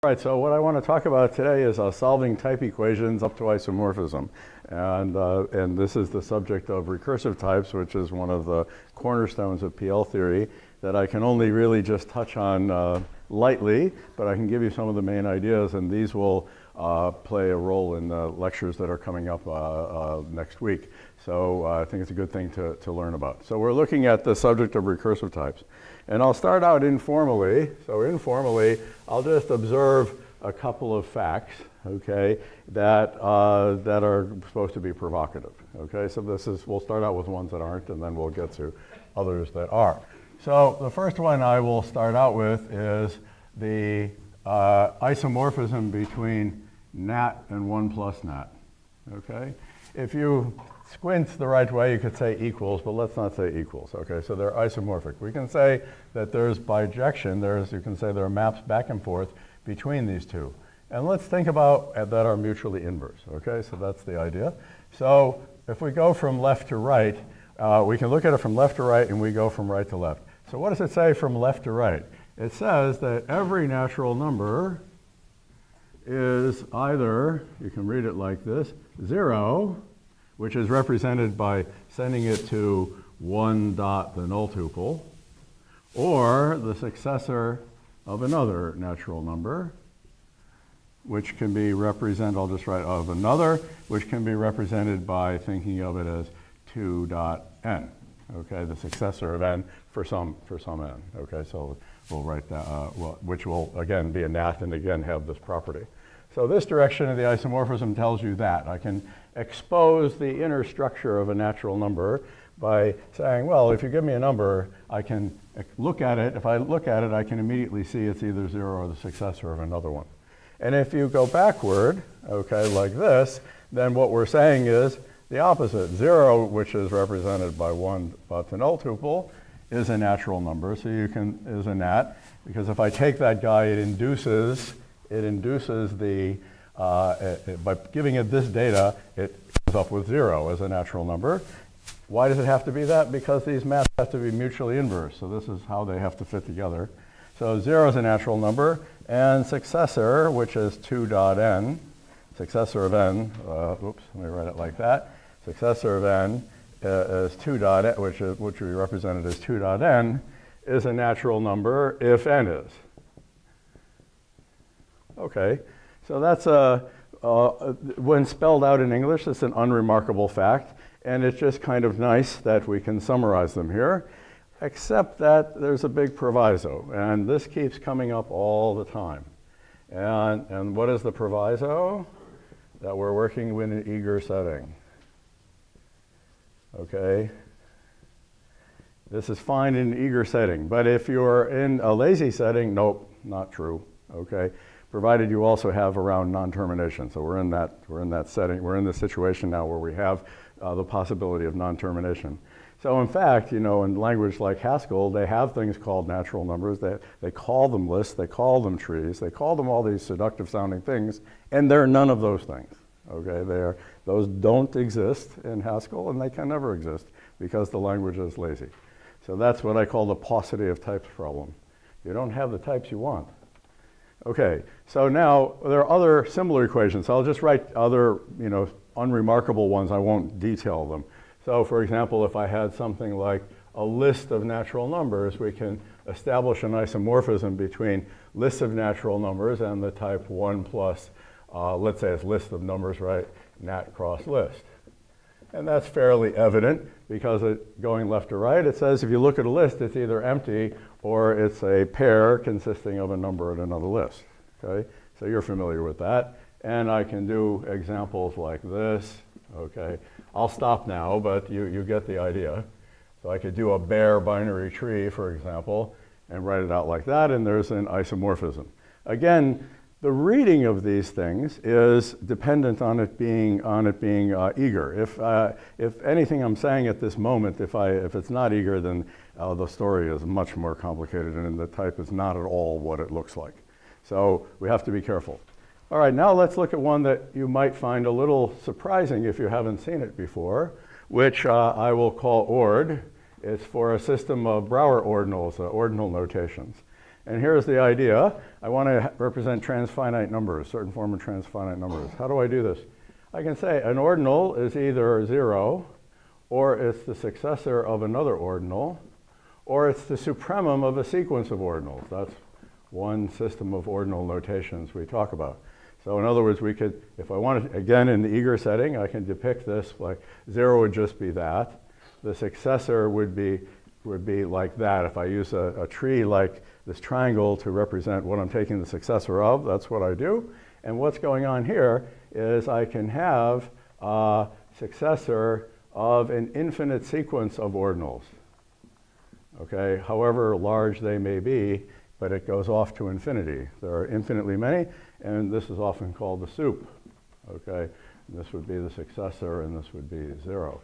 All right, so what I want to talk about today is solving type equations up to isomorphism. And this is the subject of recursive types, which is one of the cornerstones of PL theory that I can only really just touch on lightly, but I can give you some of the main ideas, and these will play a role in the lectures that are coming up next week. So I think it's a good thing to learn about. So we're looking at the subject of recursive types. And I'll start out informally. So informally, I'll just observe a couple of facts, okay, that are supposed to be provocative. Okay, so we'll start out with ones that aren't, and then we'll get to others that are. So the first one I will start out with is the isomorphism between nat and 1 plus nat. Okay, if you squint the right way, you could say equals, but let's not say equals. Okay, so they're isomorphic. We can say that there's bijection. You can say there are maps back and forth between these two. And let's think about that are mutually inverse. Okay, so that's the idea. So if we go from left to right, we can look at it from left to right, and we go from right to left. So what does it say from left to right? It says that every natural number is either, you can read it like this, 0, which is represented by sending it to 1 dot the null tuple, or the successor of another natural number, which can be represented, I'll just write of another, which can be represented by thinking of it as 2 dot n. Okay, the successor of n for some n. Okay, so we'll write that, which will again be a nat and again have this property. So this direction of the isomorphism tells you that. I can expose the inner structure of a natural number by saying, well, if you give me a number, I can look at it. If I look at it, I can immediately see it's either 0 or the successor of another one. And if you go backward, okay, like this, then what we're saying is the opposite. 0, which is represented by 1 but the null tuple, is a natural number. So is a nat, because if I take that guy, it induces the, by giving it this data, it comes up with 0 as a natural number. Why does it have to be that? Because these maps have to be mutually inverse. So this is how they have to fit together. So 0 is a natural number, and successor, which is 2 dot n, successor of n, oops, let me write it like that. Successor of n is 2 dot n, which we represented as 2 dot n, is a natural number if n is. Okay, so that's when spelled out in English, it's an unremarkable fact, and it's just kind of nice that we can summarize them here, except that there's a big proviso, and this keeps coming up all the time. And what is the proviso? That we're working with an eager setting. Okay, this is fine in an eager setting, but if you're in a lazy setting, nope, not true. Okay. Provided you also have around non-termination. So we're in that setting. We're in the situation now where we have the possibility of non-termination. So in fact, you know, in language like Haskell, they have things called natural numbers. They call them lists. They call them trees. They call them all these seductive sounding things, and they're none of those things. Okay, those don't exist in Haskell, and they can never exist because the language is lazy. So that's what I call the paucity of types problem. You don't have the types you want. Okay, so now there are other similar equations. I'll just write other, you know, unremarkable ones. I won't detail them. So for example, if I had something like a list of natural numbers, we can establish an isomorphism between lists of natural numbers and the type 1 plus, let's say it's list of numbers, right, nat cross list. And that's fairly evident because going left to right, it says if you look at a list, it's either empty or it's a pair consisting of a number and another list. Okay, so you're familiar with that. And I can do examples like this. Okay, I'll stop now, but you get the idea. So I could do a bare binary tree, for example, and write it out like that, and there's an isomorphism. Again, the reading of these things is dependent on it being eager. If anything I'm saying at this moment, if it's not eager, then the story is much more complicated, and the type is not at all what it looks like. So we have to be careful. All right, now let's look at one that you might find a little surprising if you haven't seen it before, which I will call ORD. It's for a system of Brouwer ordinals, ordinal notations. And here's the idea. I want to represent transfinite numbers, certain form of transfinite numbers. How do I do this? I can say an ordinal is either 0, or it's the successor of another ordinal, or it's the supremum of a sequence of ordinals. That's one system of ordinal notations we talk about. So in other words, we could, if I wanted, again in the eager setting, I can depict this like 0 would just be that. The successor would be like that. If I use a tree like this triangle to represent what I'm taking the successor of, that's what I do. And what's going on here is I can have a successor of an infinite sequence of ordinals. Okay, however large they may be, but it goes off to infinity. There are infinitely many, and this is often called the soup. Okay, and this would be the successor, and this would be 0.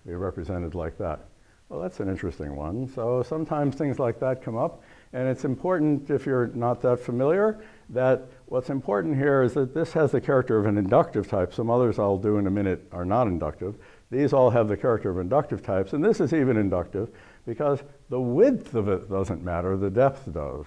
Be represented like that. Well, that's an interesting one. So sometimes things like that come up, and it's important, if you're not that familiar, that what's important here is that this has the character of an inductive type. Some others I'll do in a minute are not inductive. These all have the character of inductive types, and this is even inductive because the width of it doesn't matter, the depth does.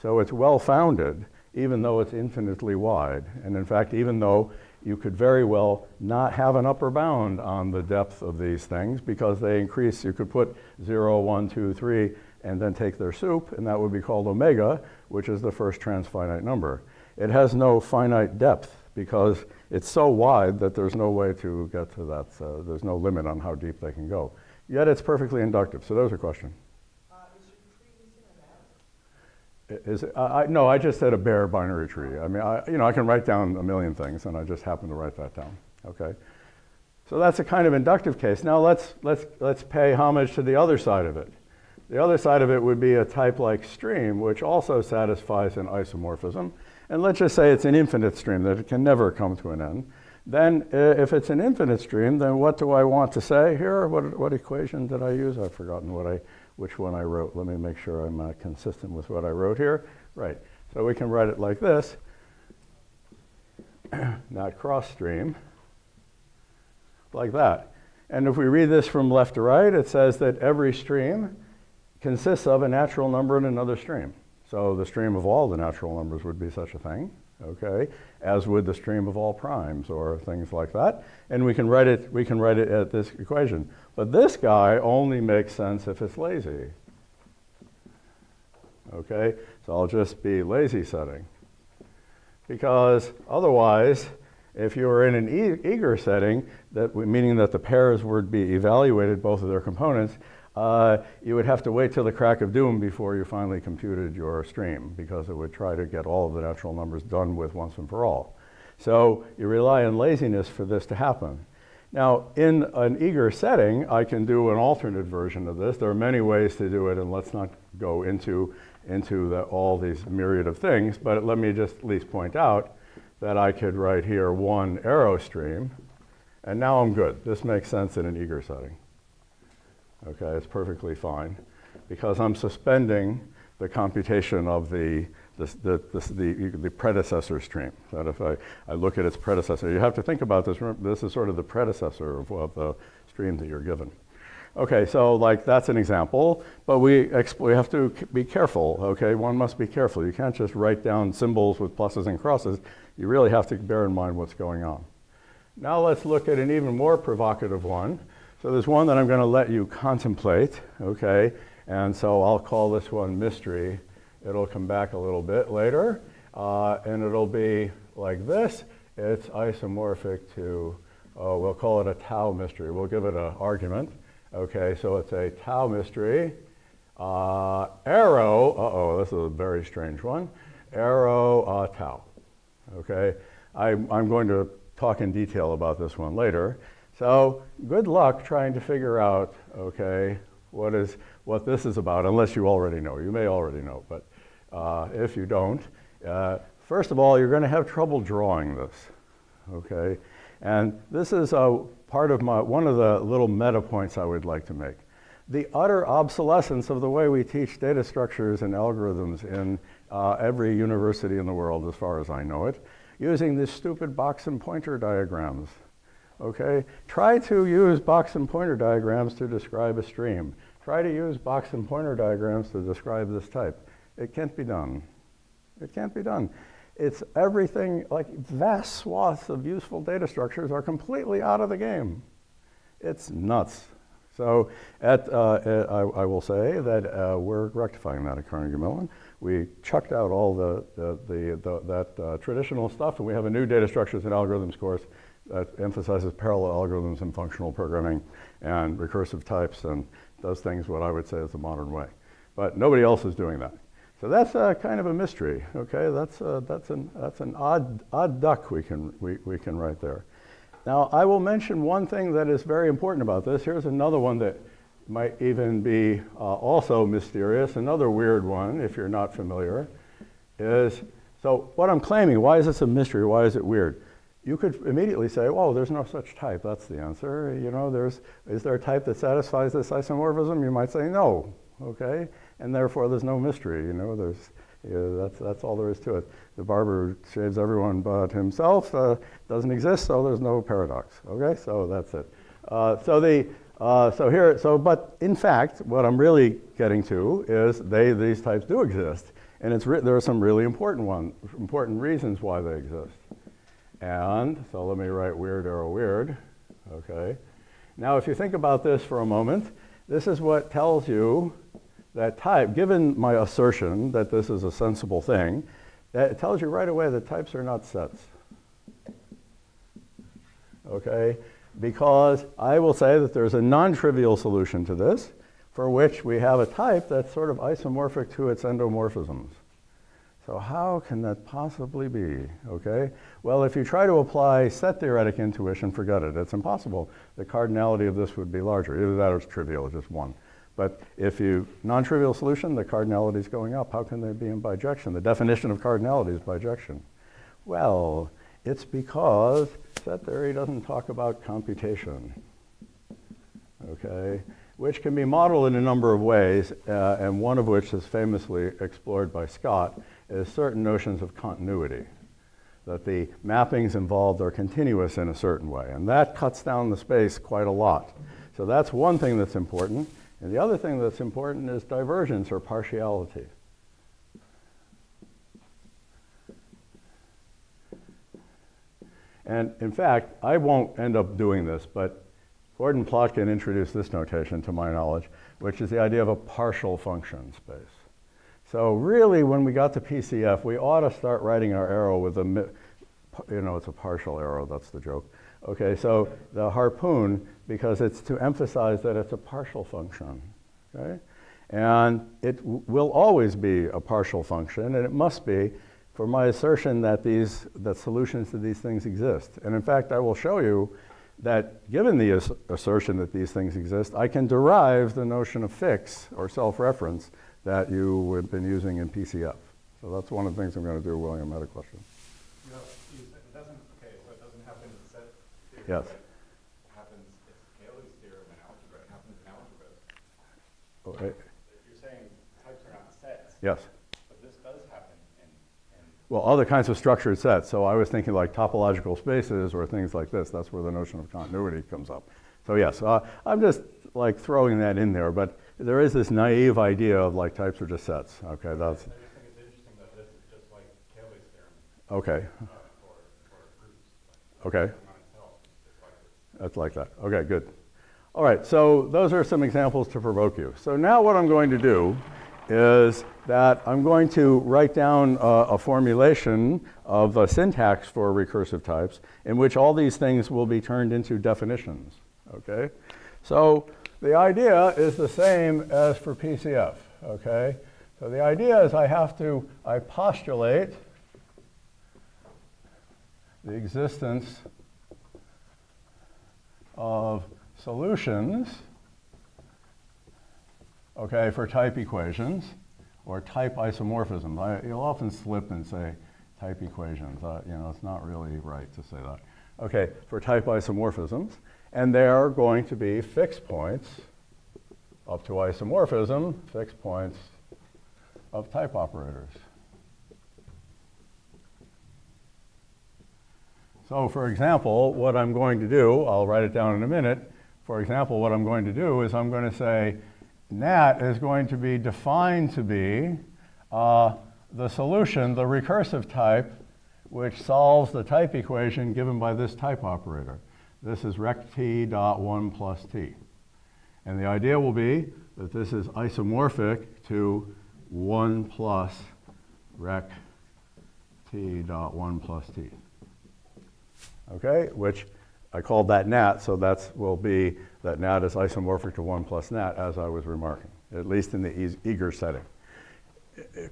So it's well-founded, even though it's infinitely wide. And in fact, even though you could very well not have an upper bound on the depth of these things because they increase. You could put 0, 1, 2, 3, and then take their soup, and that would be called omega, which is the first transfinite number. It has no finite depth because it's so wide that there's no way to get to that. There's no limit on how deep they can go. Yet it's perfectly inductive. So there's a question. Is it, no, I just said a bare binary tree. I mean, I can write down a million things, and I just happen to write that down. Okay, so that's a kind of inductive case. Now let's pay homage to the other side of it. The other side of it would be a type like stream, which also satisfies an isomorphism. And let's just say it's an infinite stream, that it can never come to an end. Then, if it's an infinite stream, then what do I want to say here? What equation did I use? I've forgotten which one I wrote. Let me make sure I'm consistent with what I wrote here. Right, so we can write it like this, not cross stream, like that. And if we read this from left to right, it says that every stream consists of a natural number and another stream. So the stream of all the natural numbers would be such a thing, okay, as would the stream of all primes or things like that. And we can write it at this equation. But this guy only makes sense if it's lazy. Okay, so I'll just be lazy setting. Because otherwise, if you were in an eager setting, meaning that the pairs would be evaluated, both of their components, you would have to wait till the crack of doom before you finally computed your stream, because it would try to get all of the natural numbers done with once and for all. So you rely on laziness for this to happen. Now, in an eager setting, I can do an alternate version of this. There are many ways to do it, and let's not go into all these myriad of things, but let me just at least point out that I could write here one arrow stream, and now I'm good. This makes sense in an eager setting. Okay, it's perfectly fine, because I'm suspending the computation of the predecessor stream. That if I look at its predecessor, you have to think about this. Remember, this is sort of the predecessor of the stream that you're given. Okay, so like that's an example, but we have to be careful. Okay, one must be careful. You can't just write down symbols with pluses and crosses. You really have to bear in mind what's going on. Now let's look at an even more provocative one. So there's one that I'm going to let you contemplate, okay? And so I'll call this one mystery. It'll come back a little bit later, and it'll be like this. It's isomorphic to, we'll call it a tau mystery. We'll give it an argument. Okay, so it's a tau mystery. Arrow, this is a very strange one. Arrow tau, okay? I'm going to talk in detail about this one later. So good luck trying to figure out, okay, what this is about, unless you already know. You may already know, but if you don't, first of all, you're going to have trouble drawing this, okay? And this is part of one of the little meta points I would like to make. The utter obsolescence of the way we teach data structures and algorithms in every university in the world, as far as I know it, using these stupid box and pointer diagrams. Okay, try to use box and pointer diagrams to describe a stream. Try to use box and pointer diagrams to describe this type. It can't be done. It can't be done. It's everything, like vast swaths of useful data structures are completely out of the game. It's nuts. So I will say that we're rectifying that at Carnegie Mellon. We chucked out all that traditional stuff, and we have a new data structures and algorithms course that emphasizes parallel algorithms and functional programming and recursive types and does things what I would say is the modern way. But nobody else is doing that. So that's kind of a mystery, okay? That's an odd duck we can write there. Now, I will mention one thing that is very important about this. Here's another one that might even be also mysterious. Another weird one, if you're not familiar, is, so what I'm claiming, why is this a mystery? Why is it weird? You could immediately say, well, there's no such type. That's the answer. You know, is there a type that satisfies this isomorphism? You might say no, okay? And therefore, there's no mystery. You know, that's all there is to it. The barber shaves everyone but himself. Doesn't exist, so there's no paradox. Okay, so that's it. But in fact, what I'm really getting to is these types do exist, and there are some really important reasons why they exist. And so let me write weird arrow weird. Okay. Now, if you think about this for a moment, this is what tells you that type, given my assertion that this is a sensible thing, that it tells you right away that types are not sets. Okay? Because I will say that there's a non-trivial solution to this, for which we have a type that's sort of isomorphic to its endomorphisms. So how can that possibly be? Okay? Well, if you try to apply set theoretic intuition, forget it. It's impossible. The cardinality of this would be larger. Either that or it's trivial, just one. But if non-trivial solution, the cardinality is going up. How can they be in bijection? The definition of cardinality is bijection. Well, it's because set theory doesn't talk about computation, okay? Which can be modeled in a number of ways, and one of which is famously explored by Scott, is certain notions of continuity, that the mappings involved are continuous in a certain way, and that cuts down the space quite a lot. So that's one thing that's important. And the other thing that's important is divergence or partiality. And in fact, I won't end up doing this, but Gordon Plotkin introduced this notation to my knowledge, which is the idea of a partial function space. So really, when we got to PCF, we ought to start writing our arrow with it's a partial arrow, that's the joke. Okay, so the harpoon, because it's to emphasize that it's a partial function, okay? And it will always be a partial function, and it must be for my assertion that solutions to these things exist. And in fact, I will show you that given the assertion that these things exist, I can derive the notion of fix or self-reference that you have been using in PCF. So that's one of the things I'm going to do. William had a question. No, it doesn't happen in set theory. Yes. It happens, it's Cayley's theorem in algebra. It happens in algebra. Okay. You're saying types are not sets. Yes. But this does happen in well, other kinds of structured sets. So I was thinking like topological spaces or things like this. That's where the notion of continuity comes up. So yes, I'm just like throwing that in there, but there is this naive idea of like types are just sets. Okay, that's. I just think it's interesting that this is just like Cayley's theorem. Okay. For groups. Okay. It's That's like that. Okay, good. All right, so those are some examples to provoke you. So now what I'm going to do is that I'm going to write down a formulation of a syntax for recursive types in which all these things will be turned into definitions, okay? So the idea is the same as for PCF, okay? So the idea is I postulate the existence of solutions, okay, for type equations or type isomorphism. You'll often slip and say type equations. It's not really right to say that. Okay, for type isomorphisms, and they are going to be fixed points up to isomorphism, fixed points of type operators. So for example, what I'm going to do, I'll write it down in a minute. For example, what I'm going to do is I'm going to say Nat is going to be defined to be the solution, the recursive type, which solves the type equation given by this type operator. This is rect t dot 1 plus t. And the idea will be that this is isomorphic to 1 plus rect t dot 1 plus t. Okay, which I called that nat, so that will be that nat is isomorphic to 1 plus nat, as I was remarking, at least in the eager setting.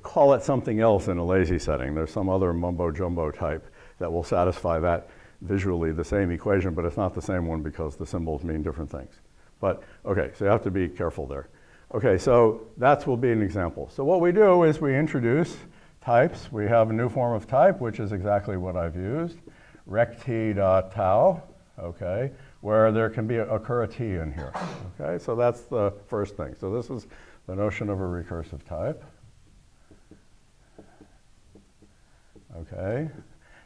Call it something else in a lazy setting. There's some other mumbo-jumbo type that will satisfy that visually the same equation, but it's not the same one because the symbols mean different things. But, okay, so you have to be careful there. Okay, so that will be an example. So what we do is we introduce types. We have a new form of type, which is exactly what I've used, rect t dot tau, okay, where there can occur a t in here. Okay, so that's the first thing. So this is the notion of a recursive type. Okay,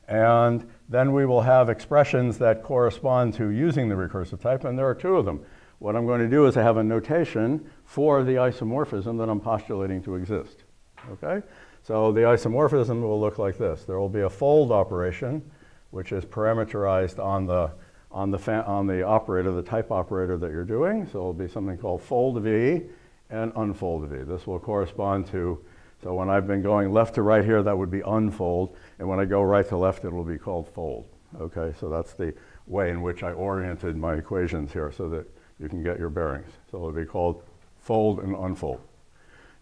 and then we will have expressions that correspond to using the recursive type, and there are two of them. What I'm going to do is I have a notation for the isomorphism that I'm postulating to exist. Okay, so the isomorphism will look like this. There will be a fold operation, which is parameterized on the operator, the type operator that you're doing. So it will be something called fold v and unfold v. This will correspond to, so when I've been going left to right here, that would be unfold, and when I go right to left, it will be called fold. Okay, so that's the way in which I oriented my equations here so that you can get your bearings. So it'll be called fold and unfold.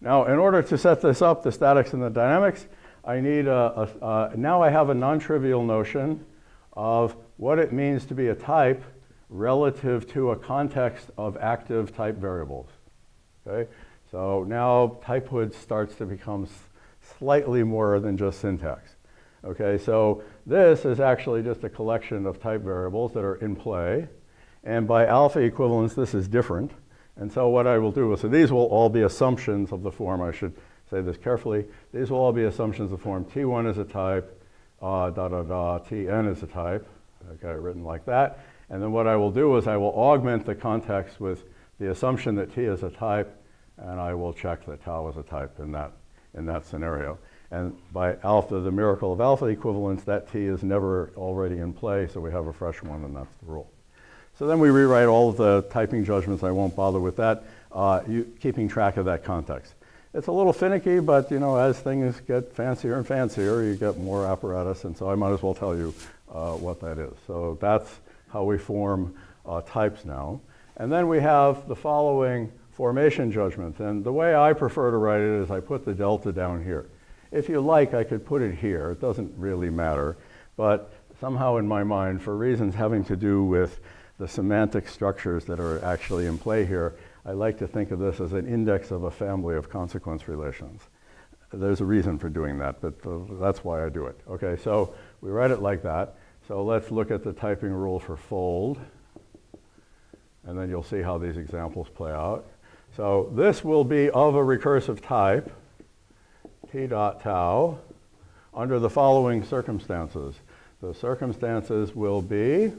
Now, in order to set this up, the statics and the dynamics, I need now I have a non-trivial notion of what it means to be a type relative to a context of active type variables. Okay? So now typehood starts to become slightly more than just syntax. Okay, so this is actually just a collection of type variables that are in play. And by alpha equivalence, this is different. And so what I will do is, so these will all be assumptions of the form. I should say this carefully. These will all be assumptions of the form T1 is a type, Tn is a type. Okay, written like that. And then what I will do is I will augment the context with the assumption that T is a type, and I will check that tau is a type in that scenario. And by alpha, the miracle of alpha equivalence, that T is never already in play, so we have a fresh one, and that's the rule. So then we rewrite all of the typing judgments. I won't bother with that, keeping track of that context. It's a little finicky, but you know, as things get fancier and fancier, you get more apparatus, and so I might as well tell you what that is. So that's how we form types now. And then we have the following formation judgment. And the way I prefer to write it is I put the delta down here. If you like, I could put it here. It doesn't really matter. But somehow in my mind, for reasons having to do with the semantic structures that are actually in play here, I like to think of this as an index of a family of consequence relations. There's a reason for doing that, but that's why I do it. Okay, so we write it like that. So let's look at the typing rule for fold, and then you'll see how these examples play out. So this will be of a recursive type, t dot tau, under the following circumstances. The circumstances will be,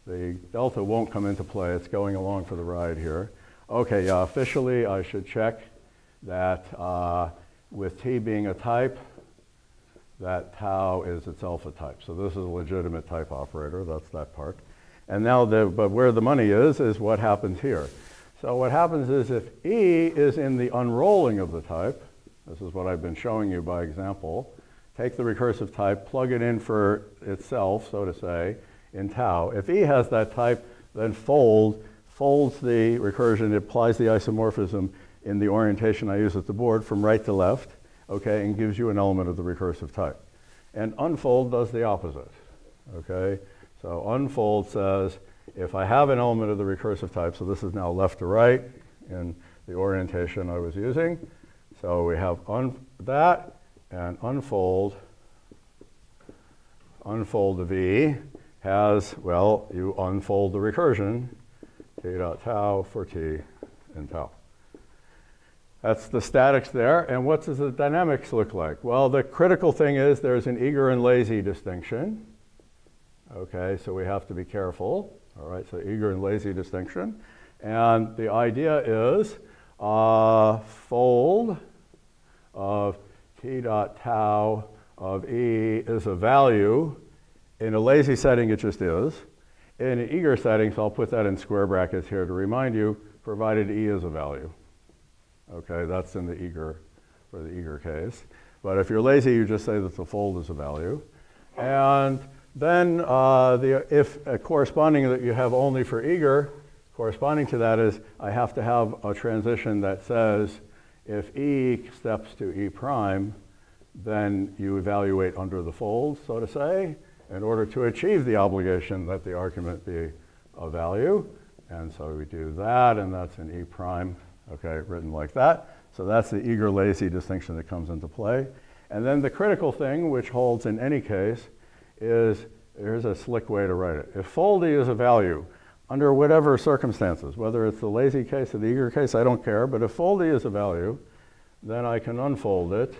the delta won't come into play, it's going along for the ride here. Okay, officially I should check that with t being a type, that tau is itself a type. So this is a legitimate type operator, that's that part. And now, but where the money is what happens here. So what happens is if E is in the unrolling of the type, this is what I've been showing you by example, take the recursive type, plug it in for itself, so to say, in tau. If E has that type, then folds the recursion, it applies the isomorphism in the orientation I use at the board from right to left, okay, and gives you an element of the recursive type. And unfold does the opposite, okay? So unfold says, if I have an element of the recursive type, so this is now left to right in the orientation I was using, so we have that, and unfold of V has, well, you unfold the recursion, t dot tau for t in tau. That's the statics there. And what does the dynamics look like? Well, the critical thing is there's an eager and lazy distinction. Okay, so we have to be careful. All right, so eager and lazy distinction. And the idea is fold of t dot tau of E is a value. In a lazy setting, it just is. In an eager setting, so I'll put that in square brackets here to remind you, provided E is a value. Okay, that's in the eager, for the eager case. But if you're lazy, you just say that the fold is a value. And then corresponding that you have only for eager, corresponding to that is I have to have a transition that says if E steps to E prime, then you evaluate under the fold, so to say, in order to achieve the obligation that the argument be a value. And so we do that, and that's an E prime, okay, written like that. So that's the eager-lazy distinction that comes into play. And then the critical thing, which holds in any case, is, here's a slick way to write it. If fold E is a value, under whatever circumstances, whether it's the lazy case or the eager case, I don't care, but if fold E is a value, then I can unfold it,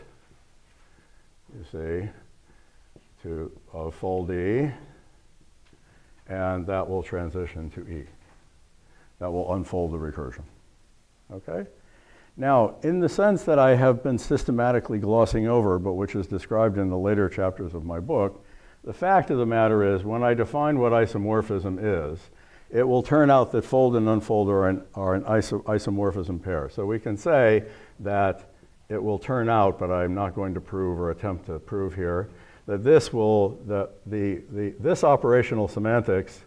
you see, to fold E, and that will transition to E. That will unfold the recursion, okay? Now, in the sense that I have been systematically glossing over, but which is described in the later chapters of my book, the fact of the matter is when I define what isomorphism is, it will turn out that fold and unfold are an isomorphism pair. So we can say that it will turn out, but I'm not going to prove or attempt to prove here, that this will, this operational semantics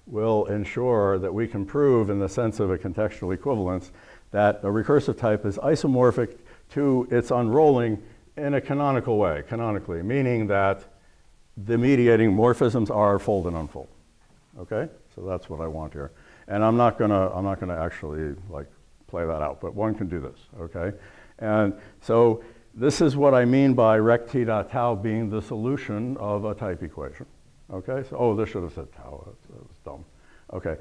will ensure that we can prove in the sense of a contextual equivalence that a recursive type is isomorphic to its unrolling in a canonical way, canonically, meaning that the mediating morphisms are fold and unfold. Okay? So that's what I want here. And I'm not gonna actually like play that out, but one can do this, okay? And so this is what I mean by rect t dot tau being the solution of a type equation. Okay, so, oh, this should have said tau, that was dumb. Okay,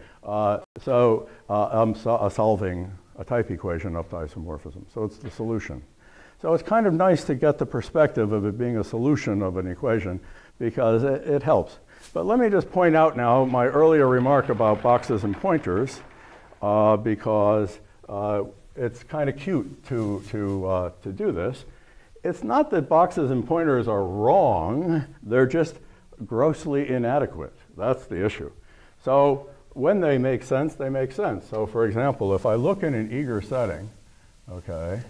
I'm solving a type equation up to isomorphism, so it's the solution. So it's kind of nice to get the perspective of it being a solution of an equation because it helps. But let me just point out now my earlier remark about boxes and pointers because it's kind of cute to do this. It's not that boxes and pointers are wrong, they're just grossly inadequate. That's the issue. So when they make sense, they make sense. So for example, if I look in an eager setting, okay,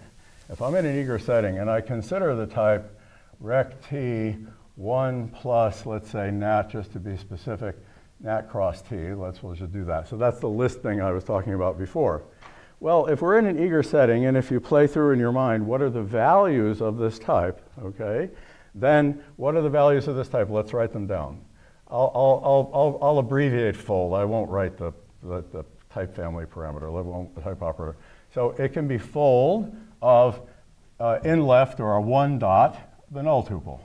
if I'm in an eager setting and I consider the type rect t 1 plus, let's say, nat, just to be specific, nat cross t, we'll just do that. So that's the list thing I was talking about before. Well, if we're in an eager setting, and if you play through in your mind, what are the values of this type, okay, then what are the values of this type? Let's write them down. I'll abbreviate fold. I won't write the type family parameter, the type operator. So it can be fold of in left or a 1 dot, the null tuple,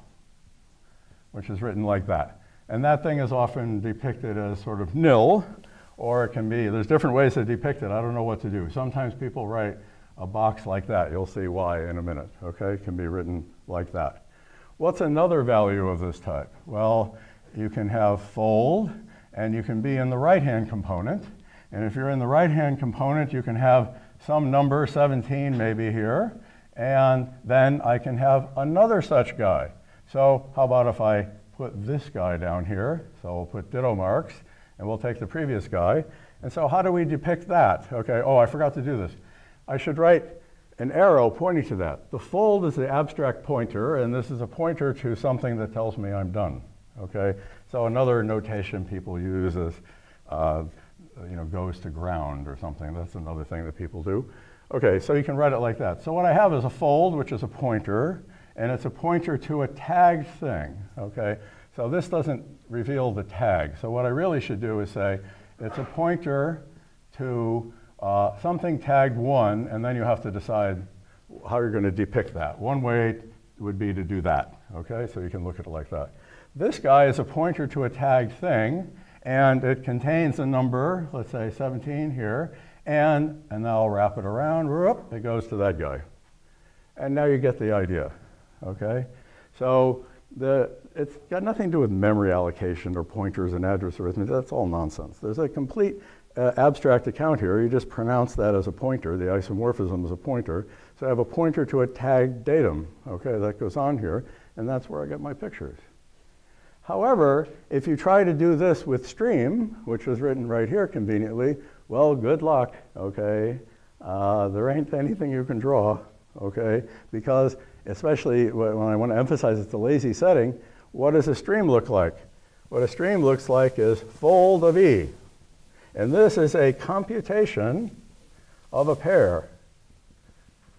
which is written like that. And that thing is often depicted as sort of nil, or it can be, there's different ways to depict it. I don't know what to do. Sometimes people write a box like that. You'll see why in a minute, okay? It can be written like that. What's another value of this type? Well, you can have fold, and you can be in the right-hand component. And if you're in the right-hand component, you can have some number, 17 maybe here, and then I can have another such guy. So how about if I put this guy down here? So we'll put ditto marks, and we'll take the previous guy. And so how do we depict that? Okay, oh, I forgot to do this. I should write an arrow pointing to that. The fold is the abstract pointer, and this is a pointer to something that tells me I'm done. Okay, so another notation people use is, goes to ground or something. That's another thing that people do. Okay, so you can write it like that. So what I have is a fold, which is a pointer, and it's a pointer to a tagged thing. Okay, so this doesn't reveal the tag. So what I really should do is say it's a pointer to something tagged 1, and then you have to decide how you're going to depict that. One way would be to do that. Okay, so you can look at it like that. This guy is a pointer to a tagged thing, and it contains a number, let's say 17 here, and now I'll wrap it around, whoop, it goes to that guy. And now you get the idea, okay? So it's got nothing to do with memory allocation or pointers and address arithmetic. That's all nonsense. There's a complete abstract account here. You just pronounce that as a pointer. The isomorphism is a pointer. So I have a pointer to a tagged datum, okay, that goes on here, and that's where I get my pictures. However, if you try to do this with stream, which was written right here conveniently, well, good luck, okay? There ain't anything you can draw, okay? Because especially when I want to emphasize it's a lazy setting, what does a stream look like? What a stream looks like is fold of E. And this is a computation of a pair,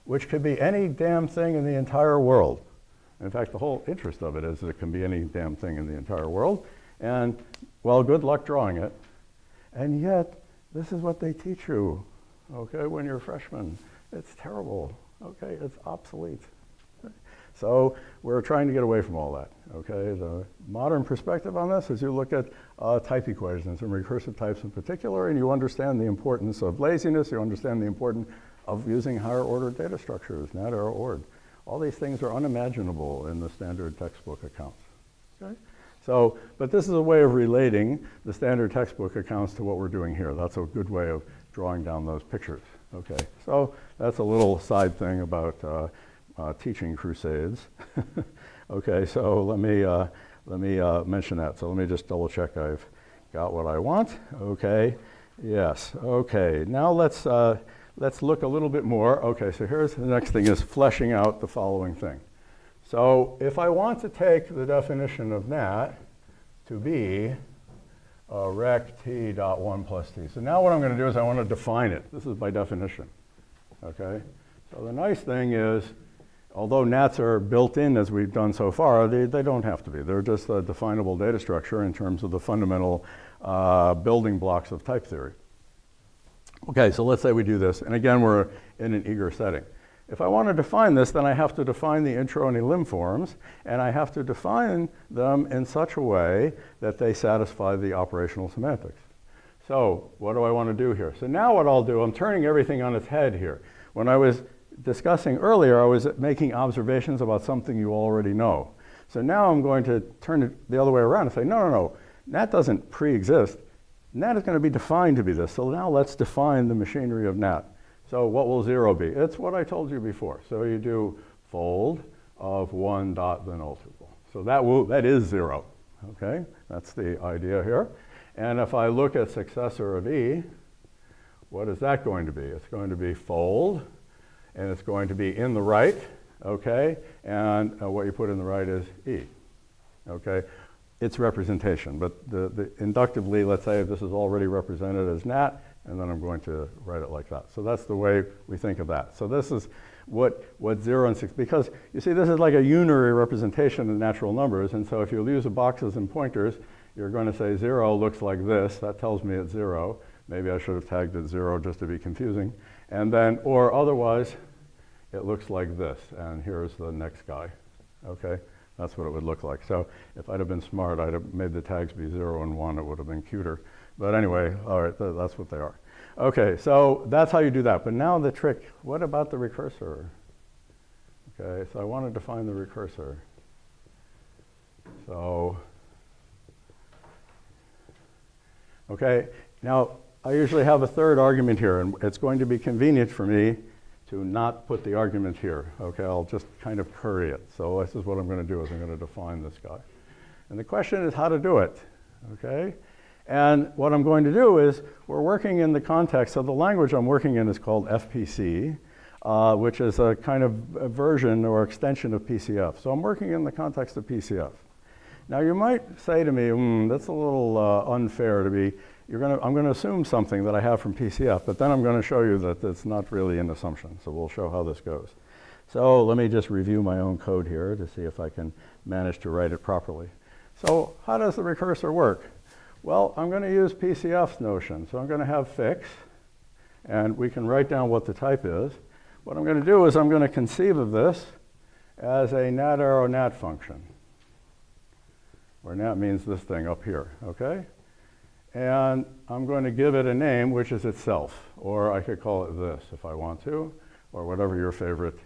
which could be any damn thing in the entire world. In fact, the whole interest of it is that it can be any damn thing in the entire world. And, well, good luck drawing it. And yet, this is what they teach you, okay, when you're a freshman. It's terrible, okay? It's obsolete. So we're trying to get away from all that, okay? The modern perspective on this is you look at type equations and recursive types in particular, and you understand the importance of laziness, you understand the importance of using higher order data structures, NAT or ORD. All these things are unimaginable in the standard textbook accounts, okay? So, but this is a way of relating the standard textbook accounts to what we're doing here. That's a good way of drawing down those pictures, okay? So that's a little side thing about teaching crusades. Okay, so let me mention that. So let me just double check I've got what I want. Okay, yes, okay. Now let's look a little bit more. Okay, so here's the next thing is fleshing out the following thing. So if I want to take the definition of NAT to be rect t dot 1 plus t. So now what I'm going to do is I want to define it. This is by definition, okay? So the nice thing is, although NATs are built in as we've done so far, they don't have to be. They're just a definable data structure in terms of the fundamental building blocks of type theory. Okay, so let's say we do this, and again, we're in an eager setting. If I want to define this, then I have to define the intro and elim forms, and I have to define them in such a way that they satisfy the operational semantics. So what do I want to do here? So now what I'll do, I'm turning everything on its head here. When I was discussing earlier, I was making observations about something you already know. So now I'm going to turn it the other way around and say, no, NAT doesn't pre-exist. NAT is going to be defined to be this. So now let's define the machinery of NAT. So what will 0 be? It's what I told you before. So you do fold of 1 dot the null tuple. So that is 0, okay? That's the idea here. And if I look at successor of E, what is that going to be? It's going to be fold, and it's going to be in the right, okay? And what you put in the right is E, okay? It's representation, but inductively, let's say this is already represented as NAT, and then I'm going to write it like that. So that's the way we think of that. So this is what 0 and 6, because you see this is like a unary representation of natural numbers, and so if you use the boxes and pointers, you're going to say 0 looks like this. That tells me it's 0. Maybe I should have tagged it 0 just to be confusing. And then, or otherwise, it looks like this, and here's the next guy, okay? That's what it would look like. So if I'd have been smart, I'd have made the tags be 0 and 1. It would have been cuter. But anyway, all right, that's what they are. Okay, so that's how you do that. But now the trick, what about the recursor? Okay, so I want to define the recursor. So, okay, now I usually have a third argument here, and it's going to be convenient for me to not put the argument here. Okay, I'll just kind of curry it. So this is what I'm going to do, is I'm going to define this guy. And the question is how to do it, okay? And what I'm going to do is, we're working in the context, so the language I'm working in is called FPC, which is a kind of a version or extension of PCF. So I'm working in the context of PCF. Now you might say to me, that's a little unfair to be, I'm going to assume something that I have from PCF, but then I'm going to show you that it's not really an assumption. So we'll show how this goes. So let me just review my own code here to see if I can manage to write it properly. So how does the recursor work? Well, I'm going to use PCF's notion. So I'm going to have fix, and we can write down what the type is. What I'm going to do is I'm going to conceive of this as a nat arrow nat function, where nat means this thing up here, okay? And I'm going to give it a name, which is itself, or I could call it this if I want to, or whatever your favorite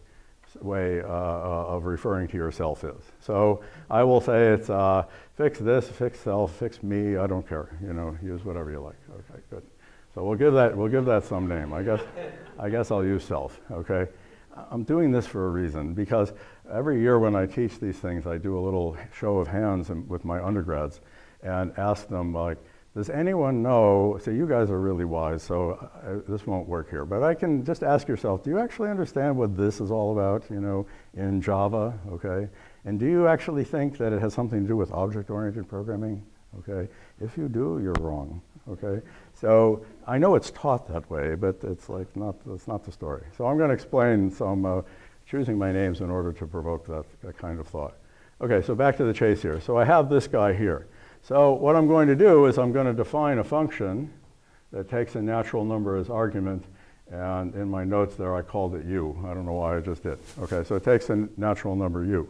way of referring to yourself is. So I will say it's fix this, fix self, fix me, I don't care, use whatever you like. Okay, good. So we'll give that some name. I guess I'll use self, okay? I'm doing this for a reason, because every year when I teach these things, I do a little show of hands with my undergrads and ask them, like, does anyone know, so you guys are really wise, so this won't work here, but I can just ask yourself, do you actually understand what this is all about, you know, in Java, okay? And do you actually think that it has something to do with object-oriented programming, okay? If you do, you're wrong, okay? So I know it's taught that way, but it's like that's not the story. So I'm going to explain some choosing my names in order to provoke that kind of thought. Okay, so back to the chase here. So I have this guy here. So what I'm going to do is I'm going to define a function that takes a natural number as argument, and in my notes there I called it u. I don't know why I just did. Okay, so it takes a natural number u.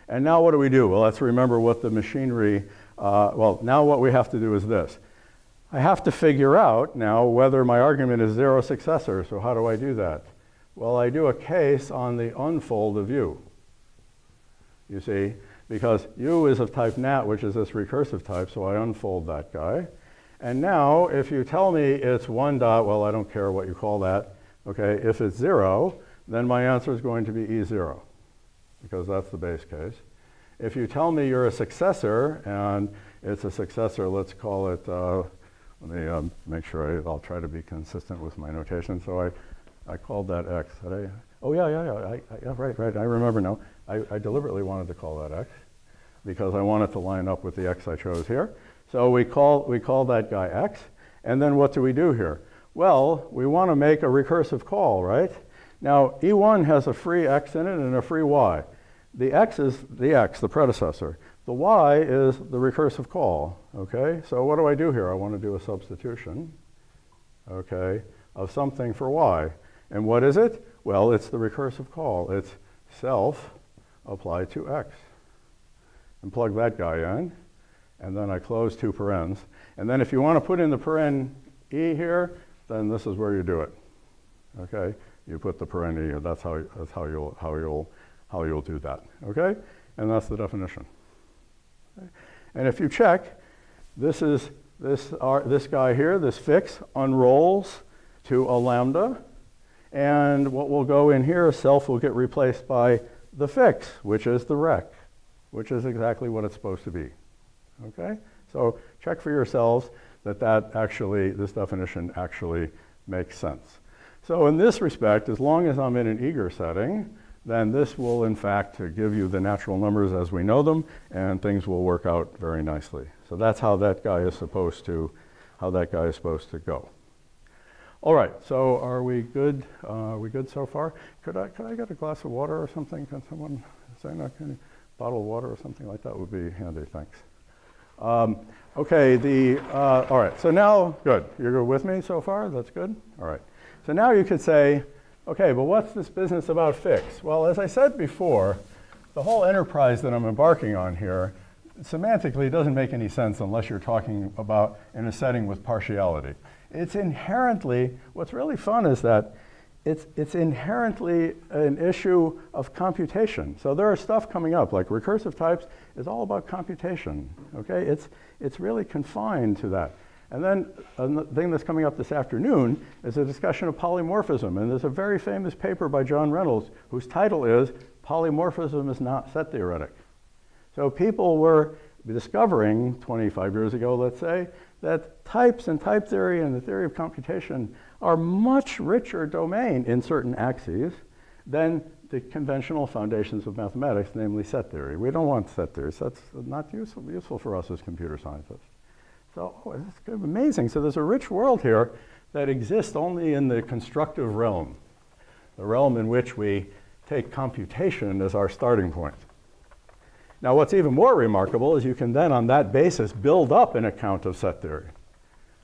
And now what do? Well, let's remember what the machinery, well, now what we have to do is this. I have to figure out now whether my argument is zero successor, so how do I do that? Well, I do a case on the unfold of u, you see, because u is of type nat, which is this recursive type, so I unfold that guy. And now, if you tell me it's 1 dot, well, I don't care what you call that, okay? If it's 0, then my answer is going to be E0, because that's the base case. If you tell me you're a successor, and it's a successor, let's call it, let me make sure I'll try to be consistent with my notation. So I called that x. Oh, yeah, right, I remember now. I deliberately wanted to call that x because I want it to line up with the x I chose here. So we call that guy x. And then what do we do here? Well, we want to make a recursive call, right? Now, E1 has a free x in it and a free y. The x is the x, the predecessor. The y is the recursive call, okay? So what do I do here? I want to do a substitution, okay, of something for y. And what is it? Well, it's the recursive call. It's self applied to x. And plug that guy in, and then I close 2 parens. And then if you want to put in the paren e here, then this is where you do it, okay? You put the paren e, and that's how you'll do that, okay? And that's the definition. And if you check, this guy here, this fix, unrolls to a lambda. And what will go in here, self will get replaced by the fix, which is the rec, which is exactly what it's supposed to be. Okay? So check for yourselves that this definition actually makes sense. So in this respect, as long as I'm in an eager setting, then this will, in fact, give you the natural numbers as we know them, and things will work out very nicely. So that's how that guy is supposed to go. All right. So are we good? Are we good so far? Could I get a glass of water or something? Can someone say that? Can bottle of water or something like that would be handy. Thanks. Okay. All right. So now, good. You're good with me so far? That's good. All right. So now you could say, okay, but what's this business about fix? Well, as I said before, the whole enterprise that I'm embarking on here, semantically doesn't make any sense unless you're talking about in a setting with partiality. It's inherently, what's really fun is that it's inherently an issue of computation. So there are stuff coming up, like recursive types is all about computation, okay? It's really confined to that. And then a thing that's coming up this afternoon is a discussion of polymorphism. And there's a very famous paper by John Reynolds whose title is Polymorphism is Not Set Theoretic. So people were discovering 25 years ago, let's say, that types and type theory and the theory of computation are much richer domain in certain axes than the conventional foundations of mathematics, namely set theory. We don't want set theories. That's not useful for us as computer scientists. So it's kind of amazing. So there's a rich world here that exists only in the constructive realm, the realm in which we take computation as our starting point. Now, what's even more remarkable is you can then, on that basis, build up an account of set theory.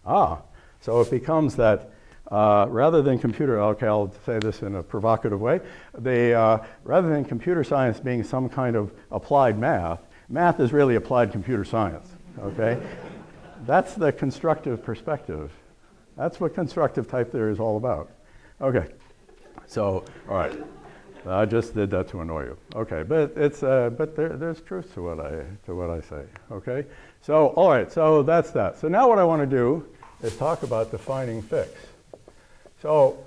So it becomes that rather than computer, okay, I'll say this in a provocative way, rather than computer science being some kind of applied math, math is really applied computer science, okay? That's the constructive perspective. That's what constructive type theory is all about. Okay, so, all right. I just did that to annoy you. Okay, but there's truth to what I say. Okay, so all right, so that's that. So now what I want to do is talk about defining fix. So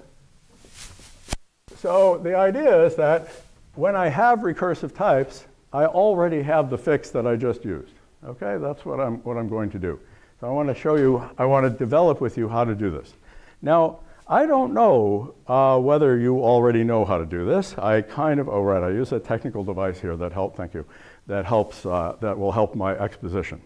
So the idea is that when I have recursive types, I already have the fix that I just used. Okay, that's what I'm going to do. So I want to show you, I want to develop with you how to do this. Now, I don't know whether you already know how to do this. I kind of, oh right, I use a technical device here that thank you, that helps, that will help my exposition.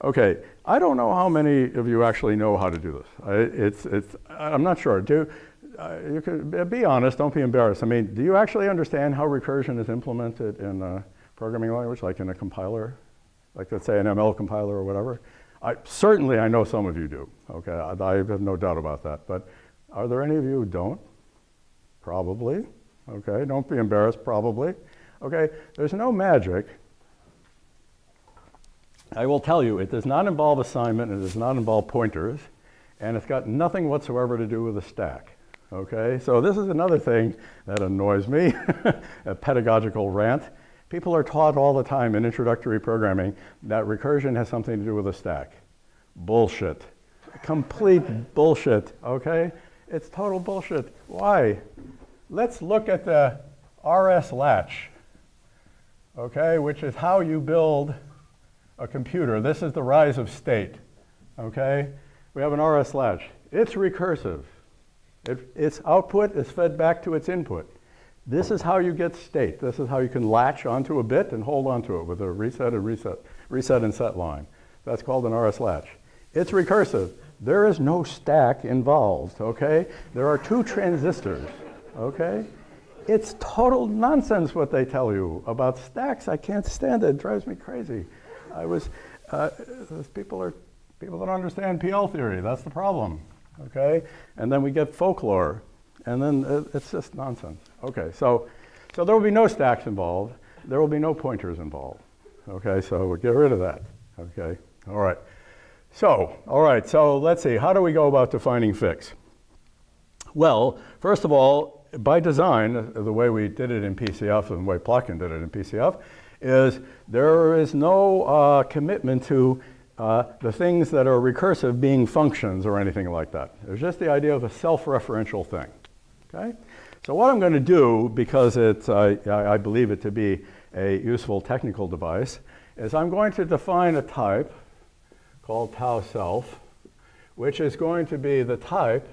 Okay, I don't know how many of you actually know how to do this. I'm not sure. You can be honest, don't be embarrassed. I mean, do you actually understand how recursion is implemented in a programming language, like in a compiler? Like let's say an ML compiler or whatever? Certainly I know some of you do, okay? I have no doubt about that, but are there any of you who don't? Probably, okay? Don't be embarrassed, probably. Okay, there's no magic. I will tell you, it does not involve assignment, it does not involve pointers, and it's got nothing whatsoever to do with a stack, okay? So this is another thing that annoys me, a pedagogical rant. People are taught all the time in introductory programming that recursion has something to do with a stack. Bullshit. Complete bullshit, okay? It's total bullshit. Why? Let's look at the RS latch, okay, which is how you build a computer. This is the rise of state, okay? We have an RS latch. It's recursive. Its output is fed back to its input. This is how you get state. This is how you can latch onto a bit and hold onto it with a reset and set line. That's called an RS latch. It's recursive. There is no stack involved, okay? There are two transistors, okay? It's total nonsense what they tell you about stacks. I can't stand it. It drives me crazy. People don't understand PL theory. That's the problem, okay? And then we get folklore. And then it's just nonsense. Okay, so there will be no stacks involved. There will be no pointers involved. Okay, so we'll get rid of that. Okay, all right. So let's see. How do we go about defining fix? Well, first of all, by design, the way we did it in PCF and the way Plotkin did it in PCF is there is no commitment to the things that are recursive being functions or anything like that. There's just the idea of a self-referential thing. Okay? So what I'm going to do, because I believe it to be a useful technical device, is I'm going to define a type called Taoself, which is going to be the type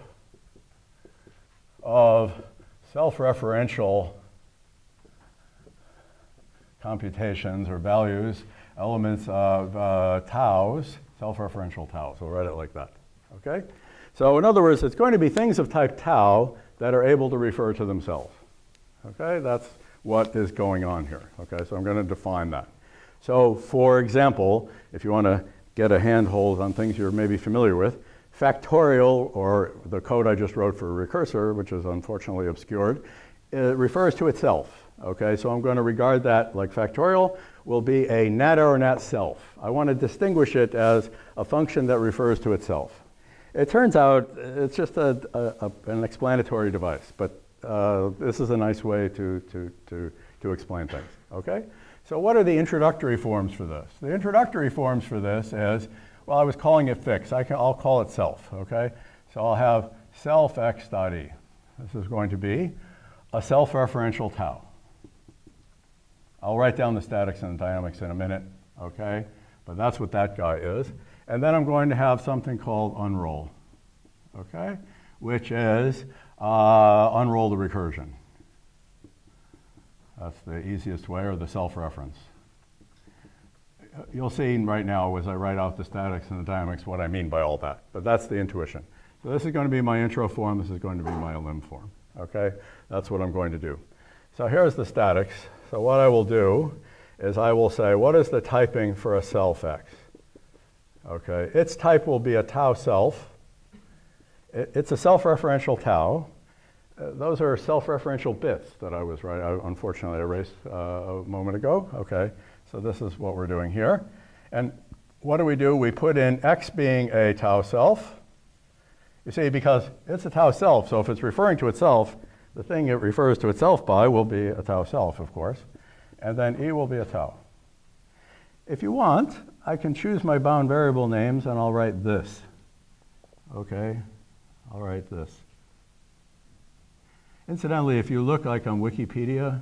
of self-referential computations or values, elements of taus, self-referential tau. So we'll write it like that. Okay? So in other words, it's going to be things of type tau that are able to refer to themselves. Okay, that's what is going on here. Okay, so I'm going to define that. So for example, if you want to get a handhold on things you're maybe familiar with, factorial, or the code I just wrote for recursor, which is unfortunately obscured, it refers to itself. Okay, so I'm going to regard that like factorial will be a nat or nat self. I want to distinguish it as a function that refers to itself. It turns out it's just an explanatory device, but this is a nice way to explain things, okay? So what are the introductory forms for this? The introductory forms for this is, well, I was calling it fix. I'll call it self, okay? So I'll have self x dot e. This is going to be a self-referential tau. I'll write down the statics and the dynamics in a minute, okay? But that's what that guy is. And then I'm going to have something called unroll, okay? Which is unroll the recursion. That's the easiest way, or the self-reference. You'll see right now as I write out the statics and the dynamics what I mean by all that. But that's the intuition. So this is going to be my intro form. This is going to be my lim form, okay? That's what I'm going to do. So here's the statics. So what I will do is I will say, what is the typing for a self x? Okay, its type will be a tau self. It's a self-referential tau. Those are self-referential bits that I was writing. Unfortunately, I erased a moment ago. Okay, so this is what we're doing here. And what do? We put in x being a tau self. You see, because it's a tau self, so if it's referring to itself, the thing it refers to itself by will be a tau self, of course. And then e will be a tau. If you want, I can choose my bound variable names and I'll write this. Okay, I'll write this. Incidentally, if you look like on Wikipedia,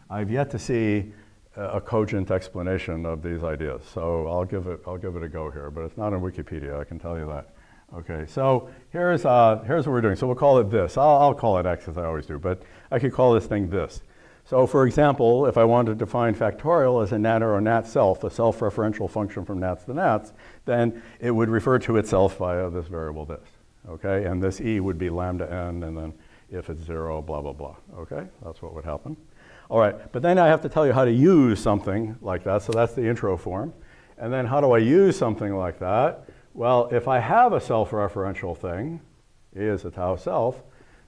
I've yet to see a cogent explanation of these ideas. So I'll give it a go here, but it's not on Wikipedia, I can tell you that. Okay, so here's what we're doing. So we'll call it this. I'll call it X as I always do, but I could call this thing this. So for example, if I wanted to define factorial as a nat or a nat self, a self-referential function from nats to nats, then it would refer to itself via this variable this. Okay, and this E would be lambda n, and then if it's 0, blah, blah, blah. Okay, that's what would happen. All right, but then I have to tell you how to use something like that. So that's the intro form. And then how do I use something like that? Well, if I have a self-referential thing, E is a Taoself,